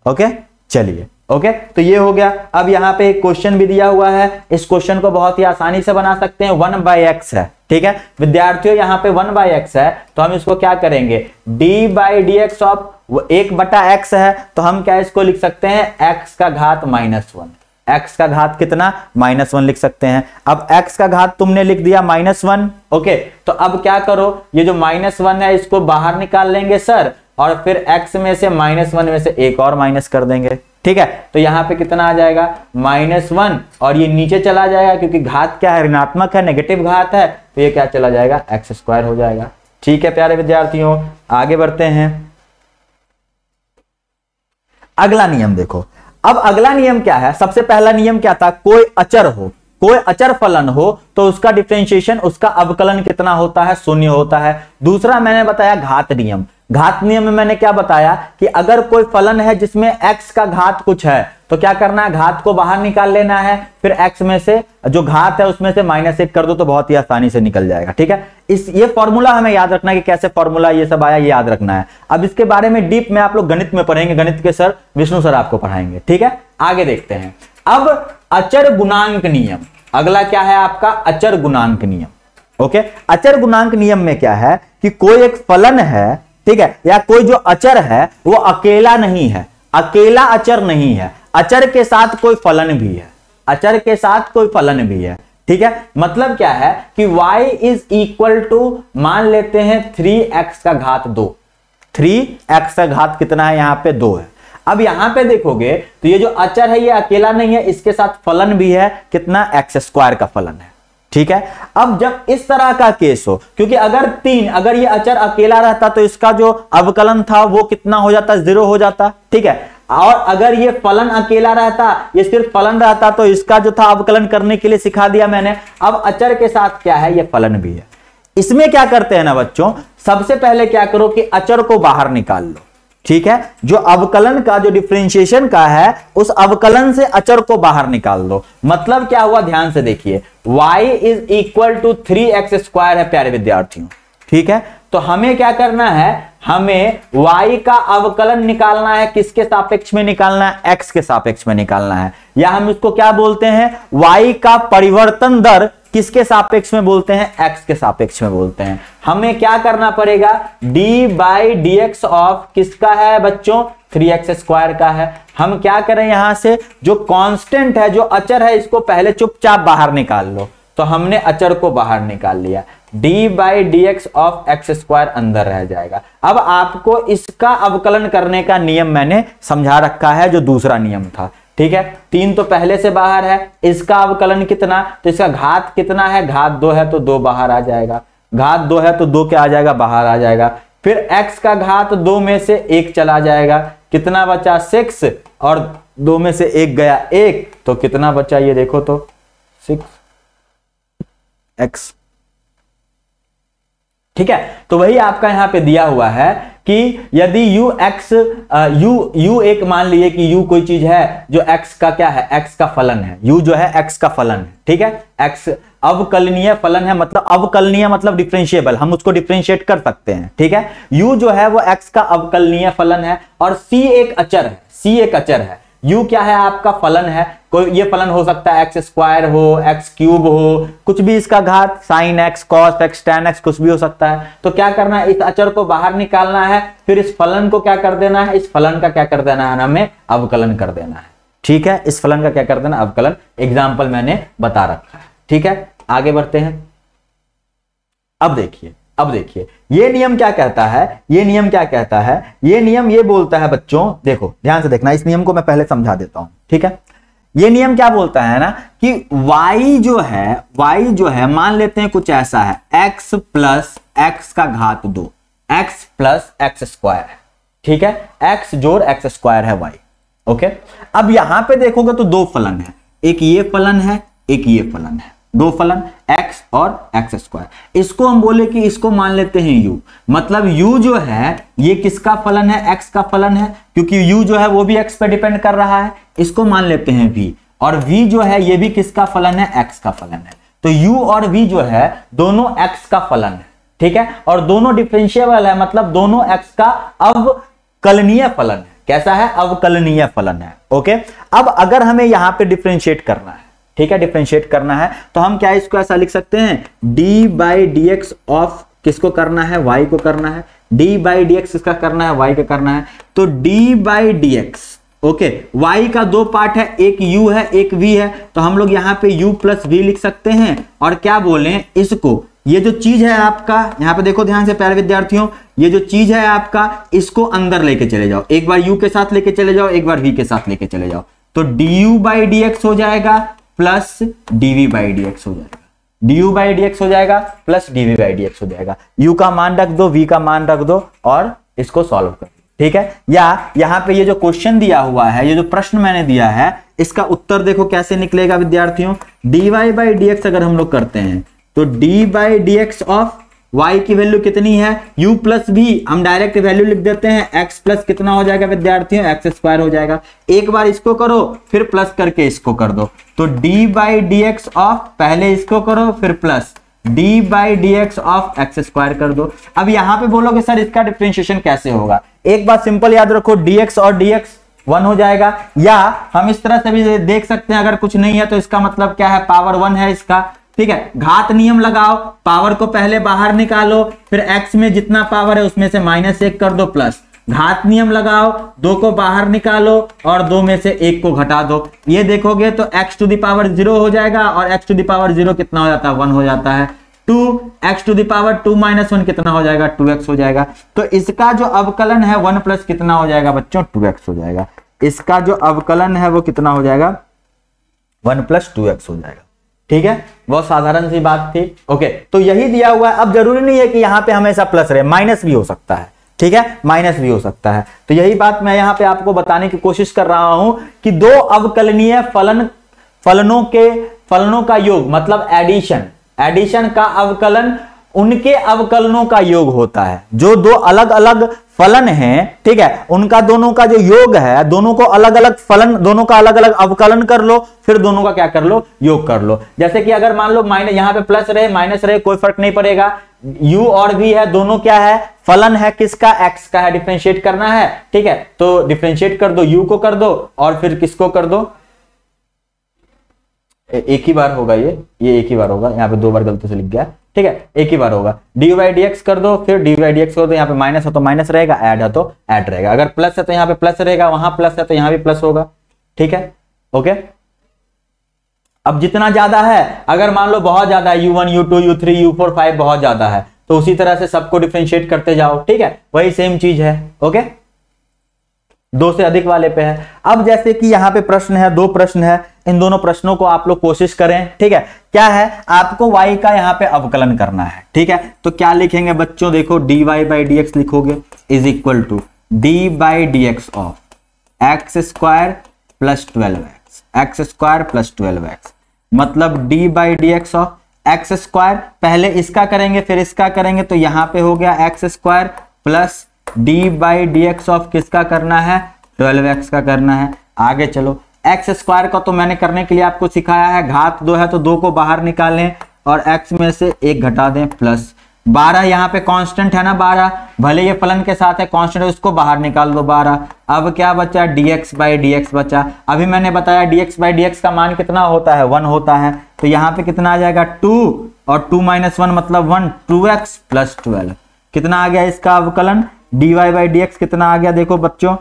ओके चलिए, ओके तो ये हो गया। अब यहाँ पे एक क्वेश्चन भी दिया हुआ है, इस क्वेश्चन को बहुत ही आसानी से बना सकते हैं, 1/x है। ठीक है विद्यार्थियों, यहाँ पे 1/x है तो हम इसको क्या करेंगे, d by D X of 1/x है तो हम क्या इसको लिख सकते हैं, x का घात -1, x का घात कितना, -1 लिख सकते हैं। अब x का घात तुमने लिख दिया -1। ओके, तो अब क्या करो, ये जो -1 है इसको बाहर निकाल लेंगे सर, और फिर x में से -1 में से एक और माइनस कर देंगे। ठीक है, तो यहाँ पे कितना आ जाएगा, -1, और ये नीचे चला जाएगा क्योंकि घात क्या है, ऋणात्मक है, नेगेटिव घात है, तो ये क्या चला जाएगा, x² हो जाएगा। ठीक है प्यारे विद्यार्थियों, आगे बढ़ते हैं। अगला नियम देखो, अब अगला नियम क्या है, सबसे पहला नियम क्या था, कोई अचर हो, कोई अचर फलन हो तो उसका डिफरेंशिएशन, उसका अवकलन कितना होता है, 0 होता है। दूसरा मैंने बताया घात नियम। घात नियम में मैंने क्या बताया कि अगर कोई फलन है जिसमें x का घात कुछ है तो क्या करना है, घात को बाहर निकाल लेना है, फिर x में से जो घात है उसमें से -1 कर दो तो बहुत ही आसानी से निकल जाएगा। ठीक है, ये फॉर्मूला हमें याद रखना है कि कैसे फॉर्मूला ये सब आया, ये याद रखना है। अब इसके बारे में डीप में आप लोग गणित में पढ़ेंगे, गणित के सर विष्णु सर आपको पढ़ाएंगे। ठीक है, आगे देखते हैं। अब अचर गुणांक नियम, अगला क्या है आपका, अचर गुणांक नियम। ओके, अचर गुणांक नियम में क्या है कि कोई एक फलन है, ठीक है, या कोई जो अचर है वो अकेला नहीं है, अकेला अचर नहीं है, अचर के साथ कोई फलन भी है, अचर के साथ कोई फलन भी है। ठीक है, मतलब क्या है कि y इज इक्वल टू, मान लेते हैं 3x का घात 2, 3x का घात कितना है, यहाँ पे 2 है। अब यहां पे देखोगे तो ये जो अचर है ये अकेला नहीं है, इसके साथ फलन भी है, कितना, x² का फलन है। ठीक है, अब जब इस तरह का केस हो, क्योंकि अगर ये अचर अकेला रहता तो इसका जो अवकलन था वो कितना हो जाता, 0 हो जाता। ठीक है, और अगर ये फलन अकेला रहता, ये सिर्फ फलन रहता, तो इसका जो था अवकलन करने के लिए सिखा दिया मैंने। अब अचर के साथ क्या है, ये फलन भी है। इसमें क्या करते हैं ना बच्चों, सबसे पहले क्या करो कि अचर को बाहर निकाल लो। ठीक है, जो अवकलन का, जो डिफरेंशिएशन का है, उस अवकलन से अचर को बाहर निकाल दो। मतलब क्या हुआ, ध्यान से देखिए, y is equal to 3x² है प्यारे विद्यार्थियों। ठीक है, तो हमें क्या करना है, हमें y का अवकलन निकालना है, किसके सापेक्ष में निकालना है, x के सापेक्ष में निकालना है, या हम इसको क्या बोलते हैं, y का परिवर्तन दर किसके सापेक्ष में बोलते हैं, x के सापेक्ष में बोलते हैं। हमें क्या करना पड़ेगा, d/dx ऑफ किसका है बच्चों, 3x² का है। हम क्या करें, यहां से जो कांस्टेंट है, जो अचर है, इसको पहले चुपचाप बाहर निकाल लो। तो हमने अचर को बाहर निकाल लिया, d/dx ऑफ x² अंदर रह जाएगा। अब आपको इसका अवकलन करने का नियम मैंने समझा रखा है, जो दूसरा नियम था। ठीक है, 3 तो पहले से बाहर है, इसका अवकलन कितना, तो इसका घात कितना है, घात 2 है तो 2 बाहर आ जाएगा, घात 2 है तो 2 क्या आ जाएगा, बाहर आ जाएगा। फिर x का घात 2 में से 1 चला जाएगा, कितना बचा, 6, और 2 में से 1 गया 1, तो कितना बचा, ये देखो तो 6x। ठीक है, तो वही आपका यहां पे दिया हुआ है कि यदि u एक मान लीजिए कि u कोई चीज है जो x का क्या है, x का फलन है, u जो है x का फलन है। ठीक है, x अवकलनीय फलन है, मतलब अवकलनीय मतलब डिफरेंशिएबल, हम उसको डिफरेंशिएट कर सकते हैं। ठीक है, u जो है वो x का अवकलनीय फलन है, और c एक अचर है, c एक अचर है, u क्या है, आपका फलन है। कोई ये फलन हो सकता है x² हो, x³ हो, कुछ भी इसका घात, sin x, cos x, tan x, कुछ भी हो सकता है। तो क्या करना है, इस अचर को बाहर निकालना है, फिर इस फलन को क्या कर देना है, इस फलन का क्या कर देना है, हमें अवकलन कर देना है। ठीक है, इस फलन का क्या कर देना, अवकलन। एग्जाम्पल मैंने बता रखा है। ठीक है, आगे बढ़ते हैं। अब देखिए ये नियम क्या कहता है, ये नियम क्या कहता है, ये नियम ये बोलता है बच्चों, देखो ध्यान से देखना, इस नियम को मैं पहले समझा देता हूं। ठीक है, ये नियम क्या बोलता है ना कि y जो है मान लेते हैं कुछ ऐसा है, x प्लस x का घात 2, x प्लस x² है। ठीक है, x जोड़ x² है y। ओके, अब यहां पे देखोगे तो 2 फलन है, एक ये फलन है, एक ये फलन है, 2 फलन x और x²। इसको हम बोले कि इसको मान लेते हैं u, मतलब u जो है ये किसका फलन है, x का फलन है, क्योंकि u जो है वो भी x पे डिपेंड कर रहा है। इसको मान लेते हैं v, और v जो है ये भी किसका फलन है, x का फलन है। तो u और v जो है दोनों x का फलन है। ठीक है, और दोनों डिफरेंशिएबल है, मतलब दोनों x का अवकलनीय फलन है। कैसा है, अवकलनीय फलन है। ओके, अब अगर हमें यहां पे डिफरेंशिएट करना है, ठीक है, डिफरेंशिएट करना है, तो हम क्या इसको ऐसा लिख सकते हैं, d/dx ऑफ किसको करना है, y को करना है, d/dx किसका करना है, y का करना है। तो d/dx, ओके, y का 2 पार्ट है, एक u है, एक v है, तो हम लोग यहाँ पे u प्लस v लिख सकते हैं। और क्या बोले इसको, ये जो चीज है आपका, यहाँ पे देखो ध्यान से प्यारे विद्यार्थियों, ये जो चीज है आपका, इसको अंदर लेके चले जाओ, एक बार u के साथ लेके चले जाओ, एक बार v के साथ लेके चले जाओ, तो du/dx हो जाएगा प्लस dv/dx हो जाएगा, du/dx हो जाएगा प्लस dv/dx हो जाएगा। u का मान रख दो, v का मान रख दो, और इसको सॉल्व कर। ठीक है, या यहाँ पे ये जो क्वेश्चन दिया हुआ है, ये जो प्रश्न मैंने दिया है, इसका उत्तर देखो कैसे निकलेगा विद्यार्थियों। dy/dx अगर हम लोग करते हैं तो d/dx ऑफ y की वैल्यू कितनी है, u प्लस v, हम डायरेक्ट वैल्यू लिख देते हैं, x प्लस कितना हो जाएगा विद्यार्थियों, x² हो जाएगा। एक बार इसको करो, फिर प्लस करके इसको कर दो, तो d/dx ऑफ, पहले इसको करो फिर प्लस d/dx ऑफ x² कर दो। अब यहां पे बोलोगे सर इसका डिफरेंशिएशन कैसे होगा, एक बात सिंपल याद रखो, dx और dx 1 हो जाएगा, या हम इस तरह से भी देख सकते हैं, अगर कुछ नहीं है तो इसका मतलब क्या है, पावर 1 है इसका। ठीक है, घात नियम लगाओ, पावर को पहले बाहर निकालो, फिर x में जितना पावर है उसमें से -1 कर दो, प्लस घात नियम लगाओ, 2 को बाहर निकालो और 2 में से 1 को घटा दो। ये देखोगे तो x⁻0 हो जाएगा, और x⁻0 कितना हो जाता है, 1 हो जाता है। 2x टू द पावर 2 - 1 कितना हो जाएगा 2x हो जाएगा। तो इसका जो अवकलन है 1 प्लस कितना हो जाएगा बच्चों 2x हो जाएगा। इसका जो अवकलन है वो कितना हो जाएगा 1 प्लस 2x हो जाएगा। ठीक है, बहुत साधारण सी बात थी। ओके, तो यही दिया हुआ है। अब जरूरी नहीं है कि यहां पे हमेशा प्लस रहे, माइनस भी हो सकता है। ठीक है, माइनस भी हो सकता है। तो यही बात मैं यहां पे आपको बताने की कोशिश कर रहा हूं कि दो अवकलनीय फलनों का योग मतलब एडिशन का अवकलन उनके अवकलनों का योग होता है। जो दो अलग अलग फलन हैं, ठीक है, उनका दोनों का जो योग है, दोनों को अलग अलग फलन, दोनों का अलग अलग अवकलन कर लो, फिर दोनों का क्या कर लो योग कर लो। जैसे कि अगर मान लो माइनस, यहां पे प्लस रहे माइनस रहे कोई फर्क नहीं पड़ेगा। u और v है, दोनों क्या है फलन है, किसका x का है, डिफरेंशिएट करना है। ठीक है, तो डिफरेंशिएट कर दो, u को कर दो और फिर किसको कर दो, एक ही बार होगा ये एक ही बार होगा, यहाँ पे 2 बार गलती से लिख गया। ठीक है, एक ही बार होगा। dy dx कर दो, फिर dy dx कर दो। यहाँ पे माइनस है तो माइनस रहेगा, ऐड है तो ऐड रहेगा। अगर प्लस है तो यहाँ पे प्लस रहेगा, वहां प्लस है तो यहाँ भी प्लस होगा। ठीक है, ओके। अब जितना ज्यादा है, अगर मान लो बहुत ज्यादा है u1 u2 u3 u4 5 बहुत ज्यादा है, तो उसी तरह से सबको डिफरेंशिएट करते जाओ। ठीक है, वही सेम चीज है। ओके, 2 से अधिक वाले पे है। अब जैसे कि यहाँ पे प्रश्न है, 2 प्रश्न है, इन दोनों प्रश्नों को आप लोग कोशिश करें। ठीक है, क्या है आपको y का यहाँ पे अवकलन करना है। ठीक है, तो क्या लिखेंगे बच्चों, देखो dy बाई dx लिखोगे is equal to d by dx of x square plus 12x, x square plus 12x, मतलब d by dx of x square, पहले इसका करेंगे फिर इसका करेंगे, तो यहाँ पे हो गया x square plus d by dx of किसका करना है 12x का करना है। आगे चलो, एक्स स्क्वायर का तो मैंने करने के लिए आपको सिखाया है, घात 2 है तो 2 को बाहर निकालें और x में से 1 घटा दें, प्लस 12 यहाँ पे कांस्टेंट है ना 12, भले ये फलन के साथ है कांस्टेंट है, उसको बाहर निकाल दो 12। अब क्या बचा dx बाई dx बचा। अभी मैंने बताया dx बाई dx का मान कितना होता है 1 होता है, तो यहाँ पे कितना आ जाएगा 2 और 2 - 1 मतलब 1, 2x प्लस 12 कितना आ गया इसका अवकलन dy बाई dx कितना आ गया, देखो बच्चों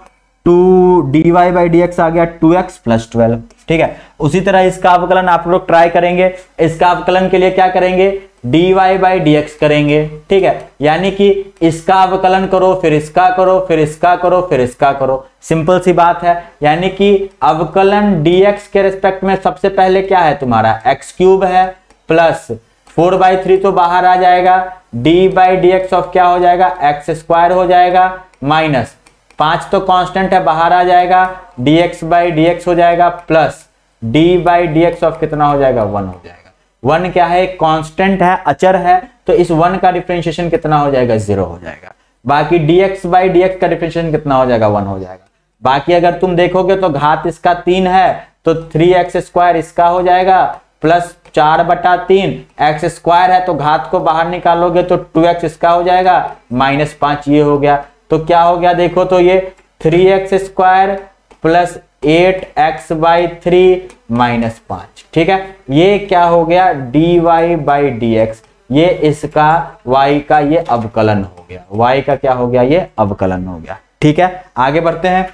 2 dy बाई dx आ गया 2x प्लस 12। ठीक है, उसी तरह इसका अवकलन आप लोग ट्राई करेंगे। इसका अवकलन के लिए क्या करेंगे dy बाई dx करेंगे। ठीक है, यानी कि इसका अवकलन करो फिर इसका करो फिर इसका करो फिर इसका करो, सिंपल सी बात है। यानी कि अवकलन dx के रिस्पेक्ट में सबसे पहले क्या है तुम्हारा x³ है, प्लस 4/3 तो बाहर आ जाएगा, d बाई dx ऑफ क्या हो जाएगा एक्स स्क्वायर हो जाएगा, माइनस 5 तो कांस्टेंट है बाहर आ जाएगा, dx बाई dx हो जाएगा, plus d by dx of कितना हो जाएगा 1 हो जाएगा। 1 क्या है कांस्टेंट है, अचर है, तो इस 1 का डिफरेंशिएशन कितना हो जाएगा 0 हो जाएगा। बाकी dx बाई dx का डिफरेंशिएशन कितना हो जाएगा 1 हो जाएगा। बाकी अगर तुम देखोगे तो घात इसका 3 है तो 3x स्क्वायर इसका हो जाएगा, प्लस 4/3, एक्स स्क्वायर है तो घात को बाहर निकालोगे तो 2x इसका हो जाएगा, माइनस 5 ये हो गया। तो क्या हो गया देखो, तो ये 3x square plus 8x by 3 minus 5। ठीक है, ये क्या हो गया dy बाई dx, ये इसका y का ये अवकलन हो गया, y का क्या हो गया ये अवकलन हो गया। ठीक है, आगे बढ़ते हैं।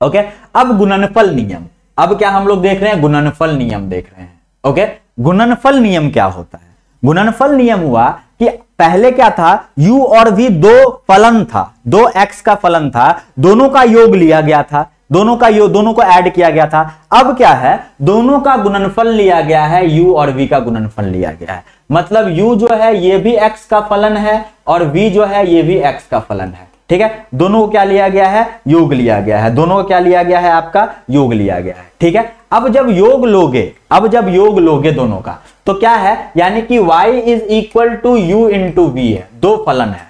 ओके, अब गुणनफल नियम, अब क्या हम लोग देख रहे हैं गुणनफल नियम देख रहे हैं। ओके, गुणनफल नियम क्या होता है। गुणनफल नियम हुआ कि पहले क्या था u और v 2 फलन था, 2x का फलन था, दोनों का योग लिया गया था, दोनों को ऐड किया गया था। अब क्या है दोनों का गुणनफल लिया गया है, u और v का गुणनफल लिया गया है, मतलब u जो है ये भी x का फलन है और v जो है ये भी x का फलन है। ठीक है, दोनों को क्या लिया गया है योग लिया गया है, दोनों को क्या लिया गया है आपका योग लिया गया है। ठीक है, अब जब योग लोगे दोनों का तो क्या है, यानी कि y is equal to u into v है, 2 फलन है।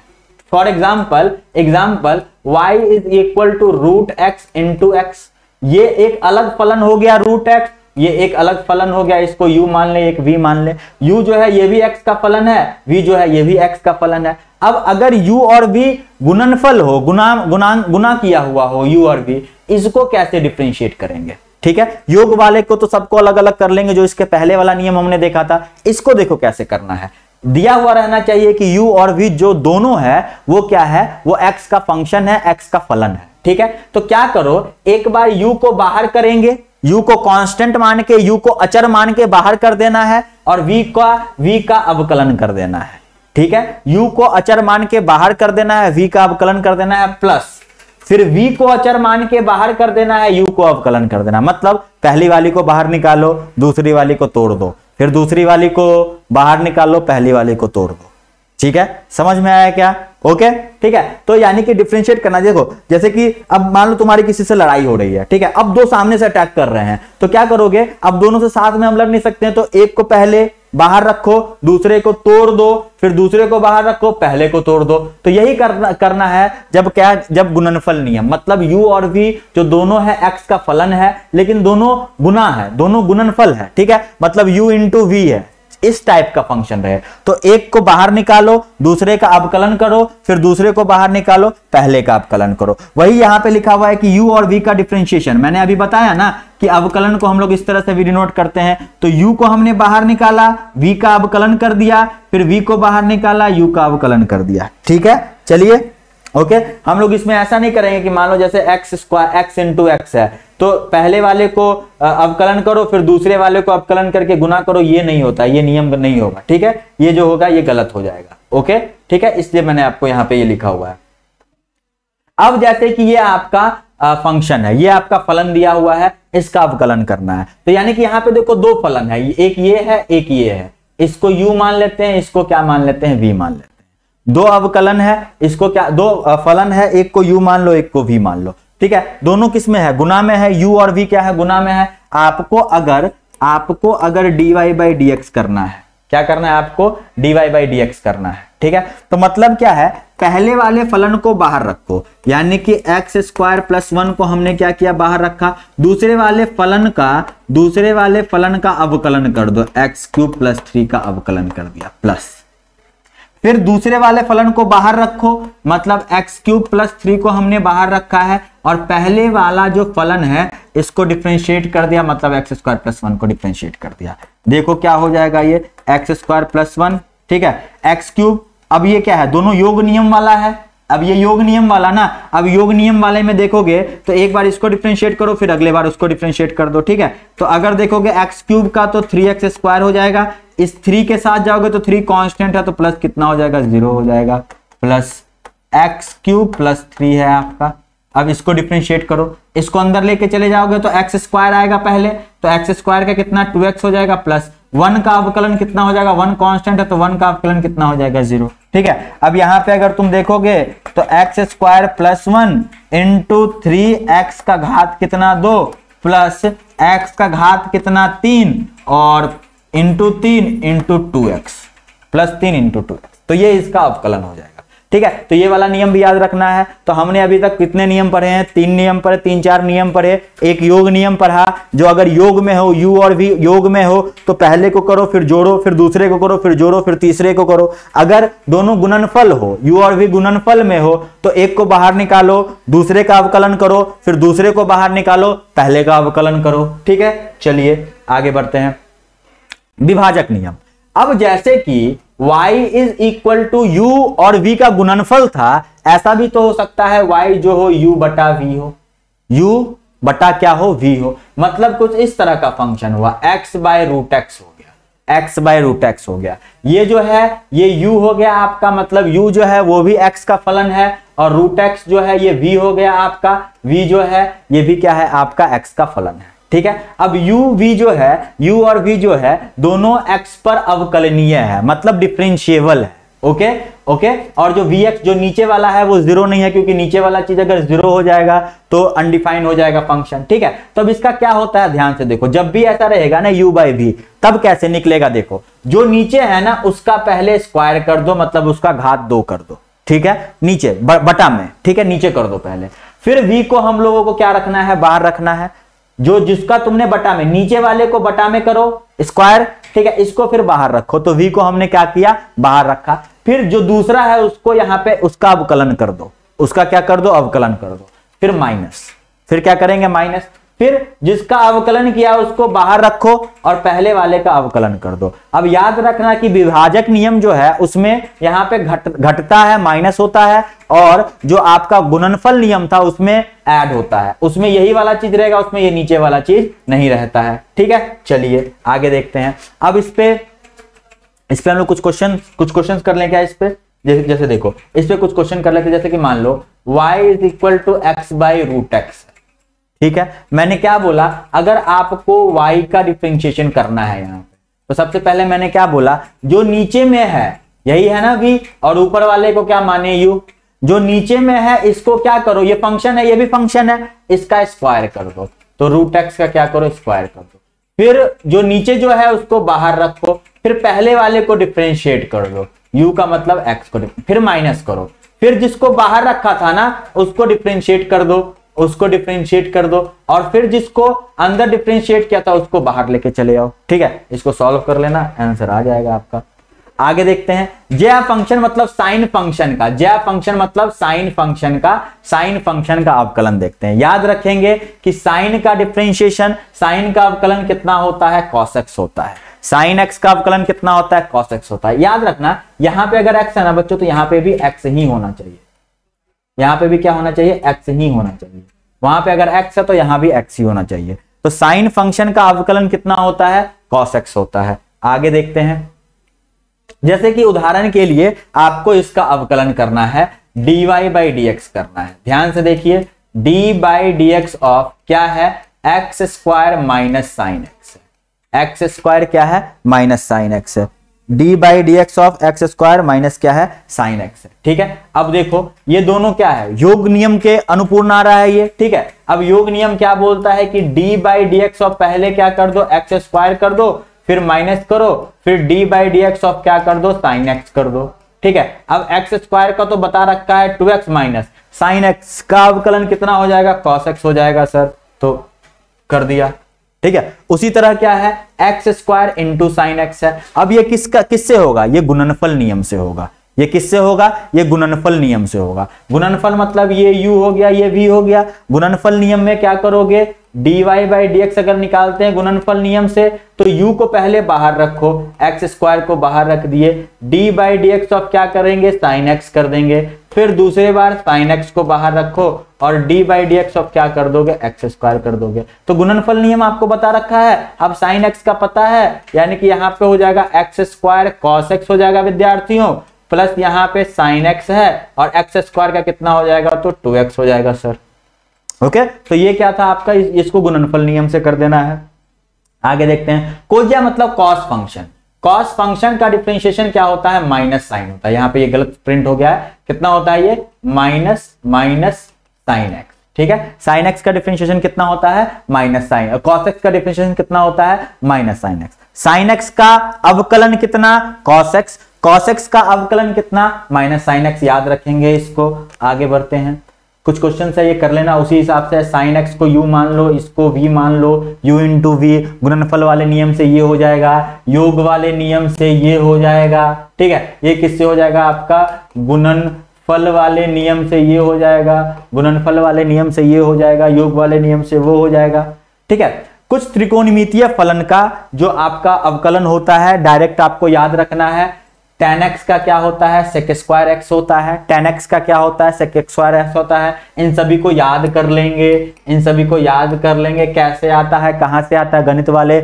For example y is equal to root x into x, ये एक अलग फलन हो गया रूट एक्स, ये एक अलग फलन हो गया, इसको u मान ले एक v मान ले। u जो है ये भी x का फलन है, v जो है ये भी x का फलन है। अब अगर u और v गुणनफल हो, गुना किया हुआ हो u और v, इसको कैसे डिफरेंशिएट करेंगे। ठीक है, योग वाले को तो सबको अलग अलग कर लेंगे, जो इसके पहले वाला नियम हमने देखा था, इसको देखो कैसे करना है। दिया हुआ रहना चाहिए कि u और v जो दोनों है वो क्या है, वो x का फंक्शन है, x का फलन है। ठीक है, तो क्या करो एक बार u को बाहर करेंगे, u को कांस्टेंट मान के, u को अचर मान के बाहर कर देना है, और v का अवकलन कर देना है। ठीक है, u को अचर मान के बाहर कर देना है, v का अवकलन कर देना है, प्लस फिर v को अचर मान के बाहर कर देना है, u को अवकलन कर देना। मतलब पहली वाली को बाहर निकालो, दूसरी वाली को तोड़ दो, फिर दूसरी वाली को बाहर निकालो, पहली वाली को तोड़ दो। ठीक है, समझ में आया क्या? ओके, ठीक है। तो यानी कि डिफरेंशिएट करना, देखो जैसे कि अब मान लो तुम्हारी किसी से लड़ाई हो रही है, ठीक है, अब दो सामने से अटैक कर रहे हैं, तो क्या करोगे? अब दोनों से साथ में हम लड़ नहीं सकते हैं, तो एक को पहले बाहर रखो, दूसरे को तोड़ दो, फिर दूसरे को बाहर रखो, पहले को तोड़ दो। तो यही करना है जब गुणनफल नियम, मतलब u और v जो दोनों है x का फलन है, लेकिन दोनों गुना है, दोनों गुणनफल है। ठीक है, मतलब u इंटू v है, इस टाइप का फंक्शन रहे तो एक को बाहर निकालो, दूसरे का अवकलन करो, फिर दूसरे को बाहर निकालो, पहले का अवकलन करो। वही यहां पे लिखा हुआ है कि u और v का डिफरेंशिएशन, मैंने अभी बताया ना कि अवकलन को हम लोग इस तरह से भी डिनोट करते हैं। तो u को हमने बाहर निकाला, v का अवकलन कर दिया, फिर v को बाहर निकाला, u का अवकलन कर दिया। ठीक है, चलिए ओके। हम लोग इसमें ऐसा नहीं करेंगे कि मान लो जैसे x square x into x है, तो पहले वाले को अवकलन करो, फिर दूसरे वाले को अवकलन करके गुना करो, ये नहीं होता, ये नियम नहीं होगा। ठीक है, ये जो होगा ये गलत हो जाएगा। ओके, ठीक है, इसलिए मैंने आपको यहाँ पे ये लिखा हुआ है। अब जैसे कि ये आपका फंक्शन है, ये आपका फलन दिया हुआ है, इसका अवकलन करना है। तो यानी कि यहाँ पे देखो दो फलन है, एक ये है, एक ये है। इसको u मान लेते हैं, इसको क्या मान लेते हैं? v मान लेते हैं। दो अवकलन है, इसको क्या, दो फलन है, एक को u मान लो, एक को v मान लो। ठीक है, दोनों किस में है? गुना में है। u और v क्या है? गुना में है। आपको अगर dy बाई dx करना है, क्या करना है? आपको dy बाई dx करना है। ठीक है, तो मतलब क्या है? पहले वाले फलन को बाहर रखो, यानी कि एक्स स्क्वायर प्लस 1 को हमने क्या किया? बाहर रखा। दूसरे वाले फलन का अवकलन कर दो, एक्स क्यूब प्लस 3 का अवकलन कर दिया, प्लस फिर दूसरे वाले फलन को बाहर रखो, मतलब एक्स क्यूब प्लस 3 को हमने बाहर रखा है, और पहले वाला जो फलन है इसको डिफरेंशिएट कर दिया, मतलब एक्स स्क्वायर प्लस 1 को डिफरेंशिएट कर दिया। देखो क्या हो जाएगा, ये एक्स स्क्वायर प्लस 1, ठीक है, एक्स क्यूब। अब ये क्या है? दोनों योग नियम वाला है। अब ये योग नियम वाला ना, अब योग नियम वाले में देखोगे तो एक बार इसको डिफरेंशिएट करो, फिर अगले बार उसको डिफरेंशिएट कर दो। ठीक है, तो अगर देखोगे एक्स क्यूब का तो 3x स्क्वायर हो जाएगा, इस 3 के साथ जाओगे तो 3 कांस्टेंट है, तो प्लस कितना हो जाएगा? 0 हो जाएगा, प्लस एक्स क्यूब प्लस 3 है आपका। अब इसको डिफरेंशिएट करो, इसको अंदर लेके चले जाओगे तो एक्स स्क्वायर आएगा पहले, तो एक्स स्क्वायर का कितना? 2x हो जाएगा, प्लस 1 का अवकलन कितना हो जाएगा? 1 कांस्टेंट है, तो 1 का अवकलन कितना हो जाएगा? 0। ठीक है, अब यहाँ पे अगर तुम देखोगे तो x square plus 1 into 3x का घात कितना? 2, प्लस x का घात कितना? 3, और into 3 into 2x, plus 3 into 2x, तो ये इसका अवकलन हो जाएगा। ठीक है, तो ये वाला नियम भी याद रखना है। तो हमने अभी तक कितने नियम पढ़े हैं? 3 नियम पढ़े, 3-4 नियम पढ़े। एक योग नियम पढ़ा, जो अगर योग में हो, u और v योग में हो तो पहले को करो, फिर जोड़ो, फिर दूसरे को करो, फिर जोड़ो, फिर तीसरे को करो। अगर दोनों गुणनफल हो, u और v गुणनफल में हो, तो एक को बाहर निकालो, दूसरे का अवकलन करो, फिर दूसरे को बाहर निकालो, पहले का अवकलन करो। ठीक है, चलिए आगे बढ़ते हैं। विभाजक नियम। अब जैसे कि y is equal to u और v का गुणनफल था, ऐसा भी तो हो सकता है y जो हो u बटा v हो, u बटा क्या हो? v हो। मतलब कुछ इस तरह का फंक्शन हुआ, x बाय रूट एक्स हो गया, x बाय रूट एक्स हो गया। ये जो है ये u हो गया आपका, मतलब u जो है वो भी x का फलन है, और रूट एक्स जो है ये v हो गया आपका, v जो है ये भी क्या है? आपका x का फलन है। ठीक है, अब u v जो है, u और v जो है दोनों x पर अवकलनीय है, मतलब डिफरेंशिएबल है। ओके ओके, और जो vx जो नीचे वाला है वो 0 नहीं है, क्योंकि नीचे वाला चीज अगर 0 हो जाएगा तो अनडिफाइंड हो जाएगा फंक्शन। ठीक है, तो अब इसका क्या होता है? ध्यान से देखो, जब भी ऐसा रहेगा ना u बाई v, तब कैसे निकलेगा? देखो, जो नीचे है ना उसका पहले स्क्वायर कर दो, मतलब उसका घात 2 कर दो। ठीक है, नीचे बटा में, ठीक है, नीचे कर दो पहले। फिर v को हम लोगों को क्या रखना है? बाहर रखना है। जो जिसका तुमने बटा में, नीचे वाले को बटा में करो स्क्वायर, ठीक है, इसको फिर बाहर रखो, तो v को हमने क्या किया? बाहर रखा। फिर जो दूसरा है उसको यहाँ पे उसका अवकलन कर दो, उसका क्या कर दो? अवकलन कर दो। फिर माइनस, फिर क्या करेंगे? माइनस। फिर जिसका अवकलन किया उसको बाहर रखो और पहले वाले का अवकलन कर दो। अब याद रखना कि विभाजक नियम जो है उसमें यहाँ पे घटता है, माइनस होता है, और जो आपका गुणनफल नियम था उसमें ऐड होता है, उसमें यही वाला चीज रहेगा, उसमें ये नीचे वाला चीज नहीं रहता है। ठीक है, चलिए आगे देखते हैं। अब इस पे इस पे हम लोग कुछ क्वेश्चन कर लें क्या इस पे, जैसे देखो इस पे कुछ क्वेश्चन कर लेते, जैसे कि मान लो y is equal to x by root x. ठीक है, मैंने क्या बोला, अगर आपको y का डिफरेंशिएशन करना है यहाँ पे, तो सबसे पहले मैंने क्या बोला, जो नीचे में है यही है ना v, और ऊपर वाले को क्या माने u, जो नीचे में है इसको क्या करो, ये फंक्शन है ये भी फंक्शन है, इसका स्क्वायर कर दो, तो रूट एक्स का क्या करो, स्क्वायर कर दो। फिर जो नीचे जो है उसको बाहर रखो, फिर पहले वाले को डिफरेंशिएट कर दो, u का मतलब x को, फिर माइनस करो, फिर जिसको बाहर रखा था ना उसको डिफरेंशिएट कर दो, उसको डिफरेंशिएट कर दो, और फिर जिसको अंदर डिफरेंशिएट किया था उसको बाहर लेके चले आओ। ठीक है, इसको सॉल्व कर लेना, आंसर आ जाएगा आपका। आगे देखते हैं, ज्या फंक्शन मतलब साइन फंक्शन का, ज्या फंक्शन मतलब साइन फंक्शन का, साइन फंक्शन का अवकलन देखते हैं। याद रखेंगे कि साइन का डिफरेंशिएशन, साइन का अवकलन कितना होता है, cos x होता है। साइन x का अवकलन कितना होता है, cos x होता है। याद रखना यहां पे अगर x है ना बच्चों, तो यहां पे भी x ही होना चाहिए, यहां पे भी क्या होना चाहिए, x ही होना चाहिए। वहां पे अगर x है तो यहां भी x ही होना चाहिए। तो साइन फंक्शन का अवकलन कितना होता है, cos x होता है। आगे देखते हैं, जैसे कि उदाहरण के लिए आपको इसका अवकलन करना है, dy बाई dx करना है। ध्यान से देखिए, d बाई dx ऑफ क्या है, x square minus sine x है, एक्स स्क्वायर क्या है, माइनस साइन एक्स है, d by dx of x square minus क्या है, साइन एक्स है। ठीक है, अब देखो ये दोनों क्या है, योग नियम के अनुपूर्ण आ रहा है ये। ठीक है, अब योग नियम क्या बोलता है कि d बाई dx ऑफ पहले क्या कर दो, एक्स स्क्वायर कर दो, फिर माइनस करो, फिर d बाई dx ऑफ क्या कर दो, साइन एक्स कर दो। ठीक है, अब एक्स स्क्वायर का तो बता रखा है 2x माइनस साइन एक्स का अवकलन कितना हो जाएगा, cos x हो जाएगा सर, तो कर दिया। ठीक है, उसी तरह क्या है, x square into sine x है। अब ये किससे होगा, ये गुणनफल नियम से होगा। ये किससे होगा, ये गुणनफल नियम से होगा। गुणनफल मतलब ये u हो गया, ये v हो गया। गुणनफल नियम में क्या करोगे, dy बाई dx अगर निकालते हैं गुणनफल नियम से, तो u को पहले बाहर रखो, x स्क्वायर को बाहर रख दिए, d बाई dx ऑफ क्या करेंगे, साइन x कर देंगे, फिर दूसरे बार साइन x को बाहर रखो और d बाई dx ऑफ क्या कर दोगे, x स्क्वायर कर दोगे। तो गुणनफल नियम आपको बता रखा है, अब साइन x का पता है, यानी कि यहाँ पे हो जाएगा एक्स स्क्वायर cos x हो जाएगा विद्यार्थियों, प्लस यहाँ पे साइन x है, और एक्स स्क्वायर का कितना हो जाएगा, तो 2x हो जाएगा सर। ओके, तो ये क्या था आपका, इसको गुणनफल नियम से कर देना है। आगे देखते हैं, कोज्या मतलब कॉस फंक्शन। कॉस फंक्शन का डिफरेंशिएशन क्या होता है, माइनस साइन होता है। यहाँ पे ये गलत प्रिंट हो गया है, कितना होता है ये, माइनस साइन एक्स। ठीक है, साइन एक्स का डिफरेंशिएशन कितना होता है, माइनस साइन, कॉस एक्स का डिफरेंशिएशन कितना होता है, minus sine x. Sine x का अवकलन कितना, कॉस एक्स, कॉस एक्स का अवकलन कितना, माइनस साइन एक्स। याद रखेंगे इसको। आगे बढ़ते हैं, कुछ क्वेश्चन है ये कर लेना उसी हिसाब से। साइन एक्स को u मान लो, इसको v मान लो, u इंटू वी, गुणनफल वाले नियम से ये हो जाएगा, योग वाले नियम से ये हो जाएगा। ठीक है, ये किससे हो जाएगा आपका, गुणनफल वाले नियम से ये हो जाएगा, गुणनफल वाले नियम से ये हो जाएगा, योग वाले नियम से वो हो जाएगा। ठीक है, कुछ त्रिकोणमितीय फलन का जो आपका अवकलन होता है, डायरेक्ट आपको याद रखना है। tan x का क्या होता है, sec स्क्वायर x होता है। tan x का क्या होता है, sec स्क्वायर x होता है। इन सभी को याद कर लेंगे, इन सभी को याद कर लेंगे। कैसे आता है, कहां से आता है, गणित वाले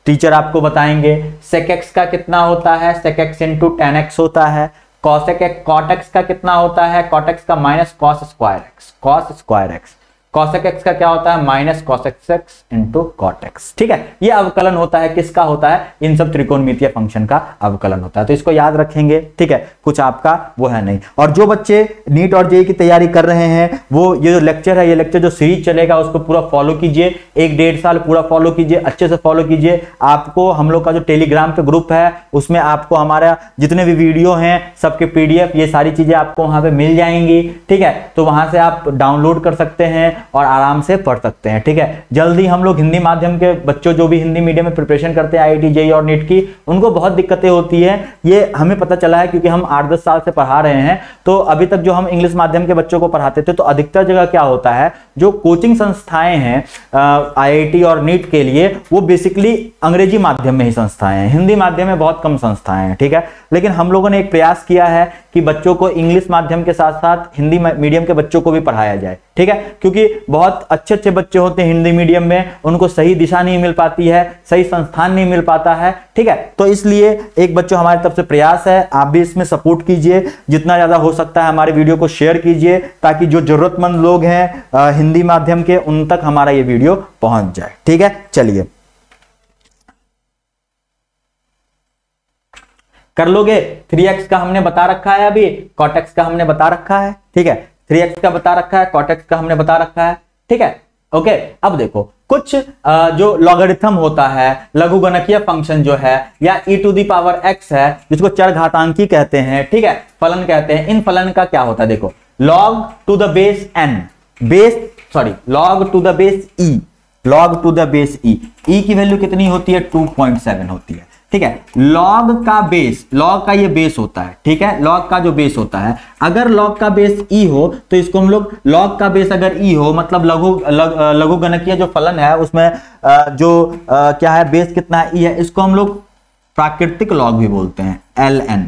टीचर आपको बताएंगे। sec x का कितना होता है, sec x into tan x होता है। cos x का कितना होता है, cot x का minus cos square x, cos square x। cosec x का क्या होता है, minus cosec x into cot x। ठीक है, ये अवकलन होता है, किसका होता है, इन सब त्रिकोणमितीय फंक्शन का अवकलन होता है। तो इसको याद रखेंगे। ठीक है, कुछ आपका वो है नहीं। और जो बच्चे नीट और जेईई की तैयारी कर रहे हैं, वो ये जो लेक्चर है, ये लेक्चर जो सीरीज चलेगा उसको पूरा फॉलो कीजिए, 1-1.5 साल पूरा फॉलो कीजिए, अच्छे से फॉलो कीजिए। आपको हम लोग का जो टेलीग्राम पे ग्रुप है, उसमें आपको हमारा जितने भी वीडियो हैं सबके PDF, ये सारी चीजें आपको वहां पे मिल जाएंगी। ठीक है, तो वहां से आप डाउनलोड कर सकते हैं और आराम से पढ़ सकते हैं। ठीक है, जल्दी हम लोग हिंदी माध्यम के बच्चों जो भी हिंदी मीडियम में प्रिपरेशन करते हैं, IIT जेईई और नीट की, उनको बहुत दिक्कतें होती है। ये हमें पता चला है क्योंकि हम 8-10 साल से पढ़ा रहे हैं। तो अभी तक जो हम इंग्लिश माध्यम के बच्चों को पढ़ाते थे, तो अधिकतर जगह क्या होता है, जो कोचिंग संस्थाएं हैं IIT और नीट के लिए, वो बेसिकली अंग्रेजी माध्यम में ही संस्थाएं हैं, हिंदी माध्यम में बहुत कम संस्थाएं हैं। ठीक है, लेकिन हम लोगों ने एक प्रयास किया है कि कि बच्चों को इंग्लिश माध्यम के साथ साथ हिंदी मीडियम के बच्चों को भी पढ़ाया जाए, ठीक है, क्योंकि बहुत अच्छे अच्छे बच्चे होते हैं हिंदी मीडियम में, उनको सही दिशा नहीं मिल पाती है, सही संस्थान नहीं मिल पाता है, ठीक है। तो इसलिए एक बच्चों हमारी तरफ से प्रयास है, आप भी इसमें सपोर्ट कीजिए, जितना ज्यादा हो सकता है हमारे वीडियो को शेयर कीजिए, ताकि जो जरूरतमंद लोग हैं हिंदी माध्यम के उन तक हमारा ये वीडियो पहुंच जाए, ठीक है। चलिए कर लोगे। 3x का हमने बता रखा है, अभी cot x का हमने बता रखा है, ठीक है, 3x का बता रखा है, cot x का हमने बता रखा है, ठीक है, ओके। अब देखो कुछ जो लॉगरिथम होता है, लघुगणकीय फंक्शन जो है, या e to the power x है, जिसको चरघातांकी कहते हैं, ठीक है, फलन कहते हैं, इन फलन का क्या होता है, देखो log to the base n, log to the base e, log to the base e, e की वैल्यू कितनी होती है, 2.7 होती है, ठीक है। log का बेस, log का ये बेस होता है, ठीक है, log का जो बेस होता है, अगर log का बेस e हो तो इसको हम लोग, log का बेस अगर e हो मतलब लघुगणकीय जो फलन है उसमें क्या है, बेस कितना है, e है, इसको हम लोग प्राकृतिक log भी बोलते हैं, ln,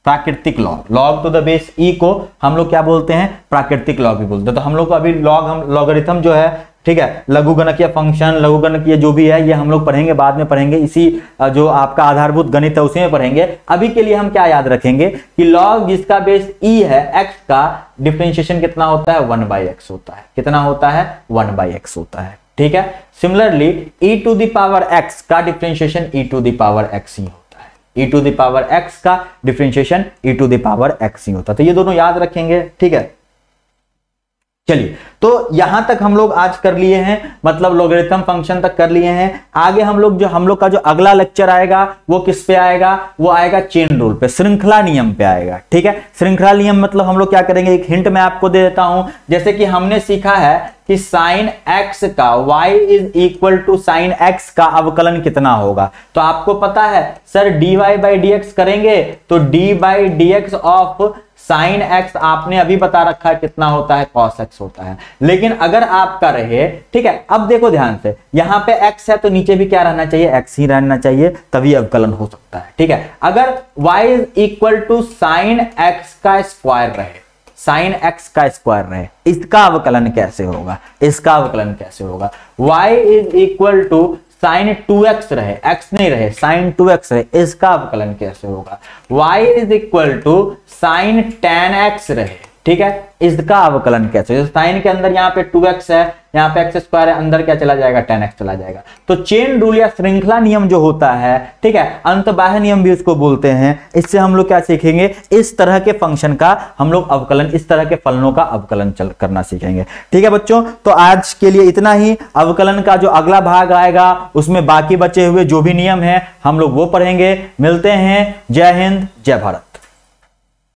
प्राकृतिक log, log to the base e को हम लोग क्या बोलते हैं, प्राकृतिक log भी बोलते हैं। तो हम लोग को अभी लॉगरिथम जो है, ठीक है, लघुगणकीय फंक्शन, लघुगणकीय जो भी है, ये हम लोग पढ़ेंगे, बाद में पढ़ेंगे, इसी जो आपका आधारभूत गणित है उसी में पढ़ेंगे। अभी के लिए हम क्या याद रखेंगे कि log जिसका बेस e है, x का डिफरेंशिएशन कितना होता है, 1/x होता है, कितना होता है, 1/x होता है, ठीक है। Similarly e to the power x का differentiation e to the power x ही होता है, e to the power x का differentiation e to the power x ही होता है। तो ये दोनों याद रखेंगे, ठीक है। चलिए, तो यहां तक हम लोग आज कर लिए हैं, मतलब लॉगरिथम फंक्शन तक कर लिए हैं। आगे हम लोग का जो अगला लेक्चर आएगा वो किस पे आएगा, वो आएगा चेन रूल पे, श्रृंखला नियम पे आएगा, ठीक है। श्रृंखला नियम मतलब हम लोग क्या करेंगे, एक हिंट मैं आपको दे देता हूं, जैसे कि हमने सीखा है कि sin x का y is equal to sin x का अवकलन कितना होगा, तो आपको पता है सर dy/dx करेंगे तो d/dx ऑफ sin x आपने अभी बता रखा है कितना होता है, cos x होता है। लेकिन अगर आपका रहे, ठीक है, अब देखो ध्यान से, यहां पे x है तो नीचे भी क्या रहना चाहिए, x ही रहना चाहिए, तभी अवकलन हो सकता है, ठीक है। अगर y is equal to sin x का स्क्वायर रहे, sin x का स्क्वायर रहे, इसका अवकलन कैसे होगा, इसका अवकलन कैसे होगा, y is equal to sin 2x रहे, x नहीं रहे, sin 2x रहे, इसका अवकलन कैसे होगा, y is equal to sin tan x रहे, ठीक है, इसका अवकलन कैसे होगा, sin के अंदर यहाँ पे 2x है, यहाँ पे x स्क्वायर है, अंदर क्या चला जाएगा, tan x चला जाएगा। तो चेन रूल या श्रृंखला नियम जो होता है, ठीक है, अंतबाह्य नियम भी उसको बोलते हैं, इससे हम लोग क्या सीखेंगे, इस तरह के फंक्शन का हम लोग अवकलन, इस तरह के फलनों का अवकलन करना सीखेंगे, ठीक है बच्चों। तो आज के लिए इतना ही, अवकलन का जो अगला भाग आएगा उसमें बाकी बचे हुए जो भी नियम है हम लोग वो पढ़ेंगे। मिलते हैं, जय हिंद, जय भारत।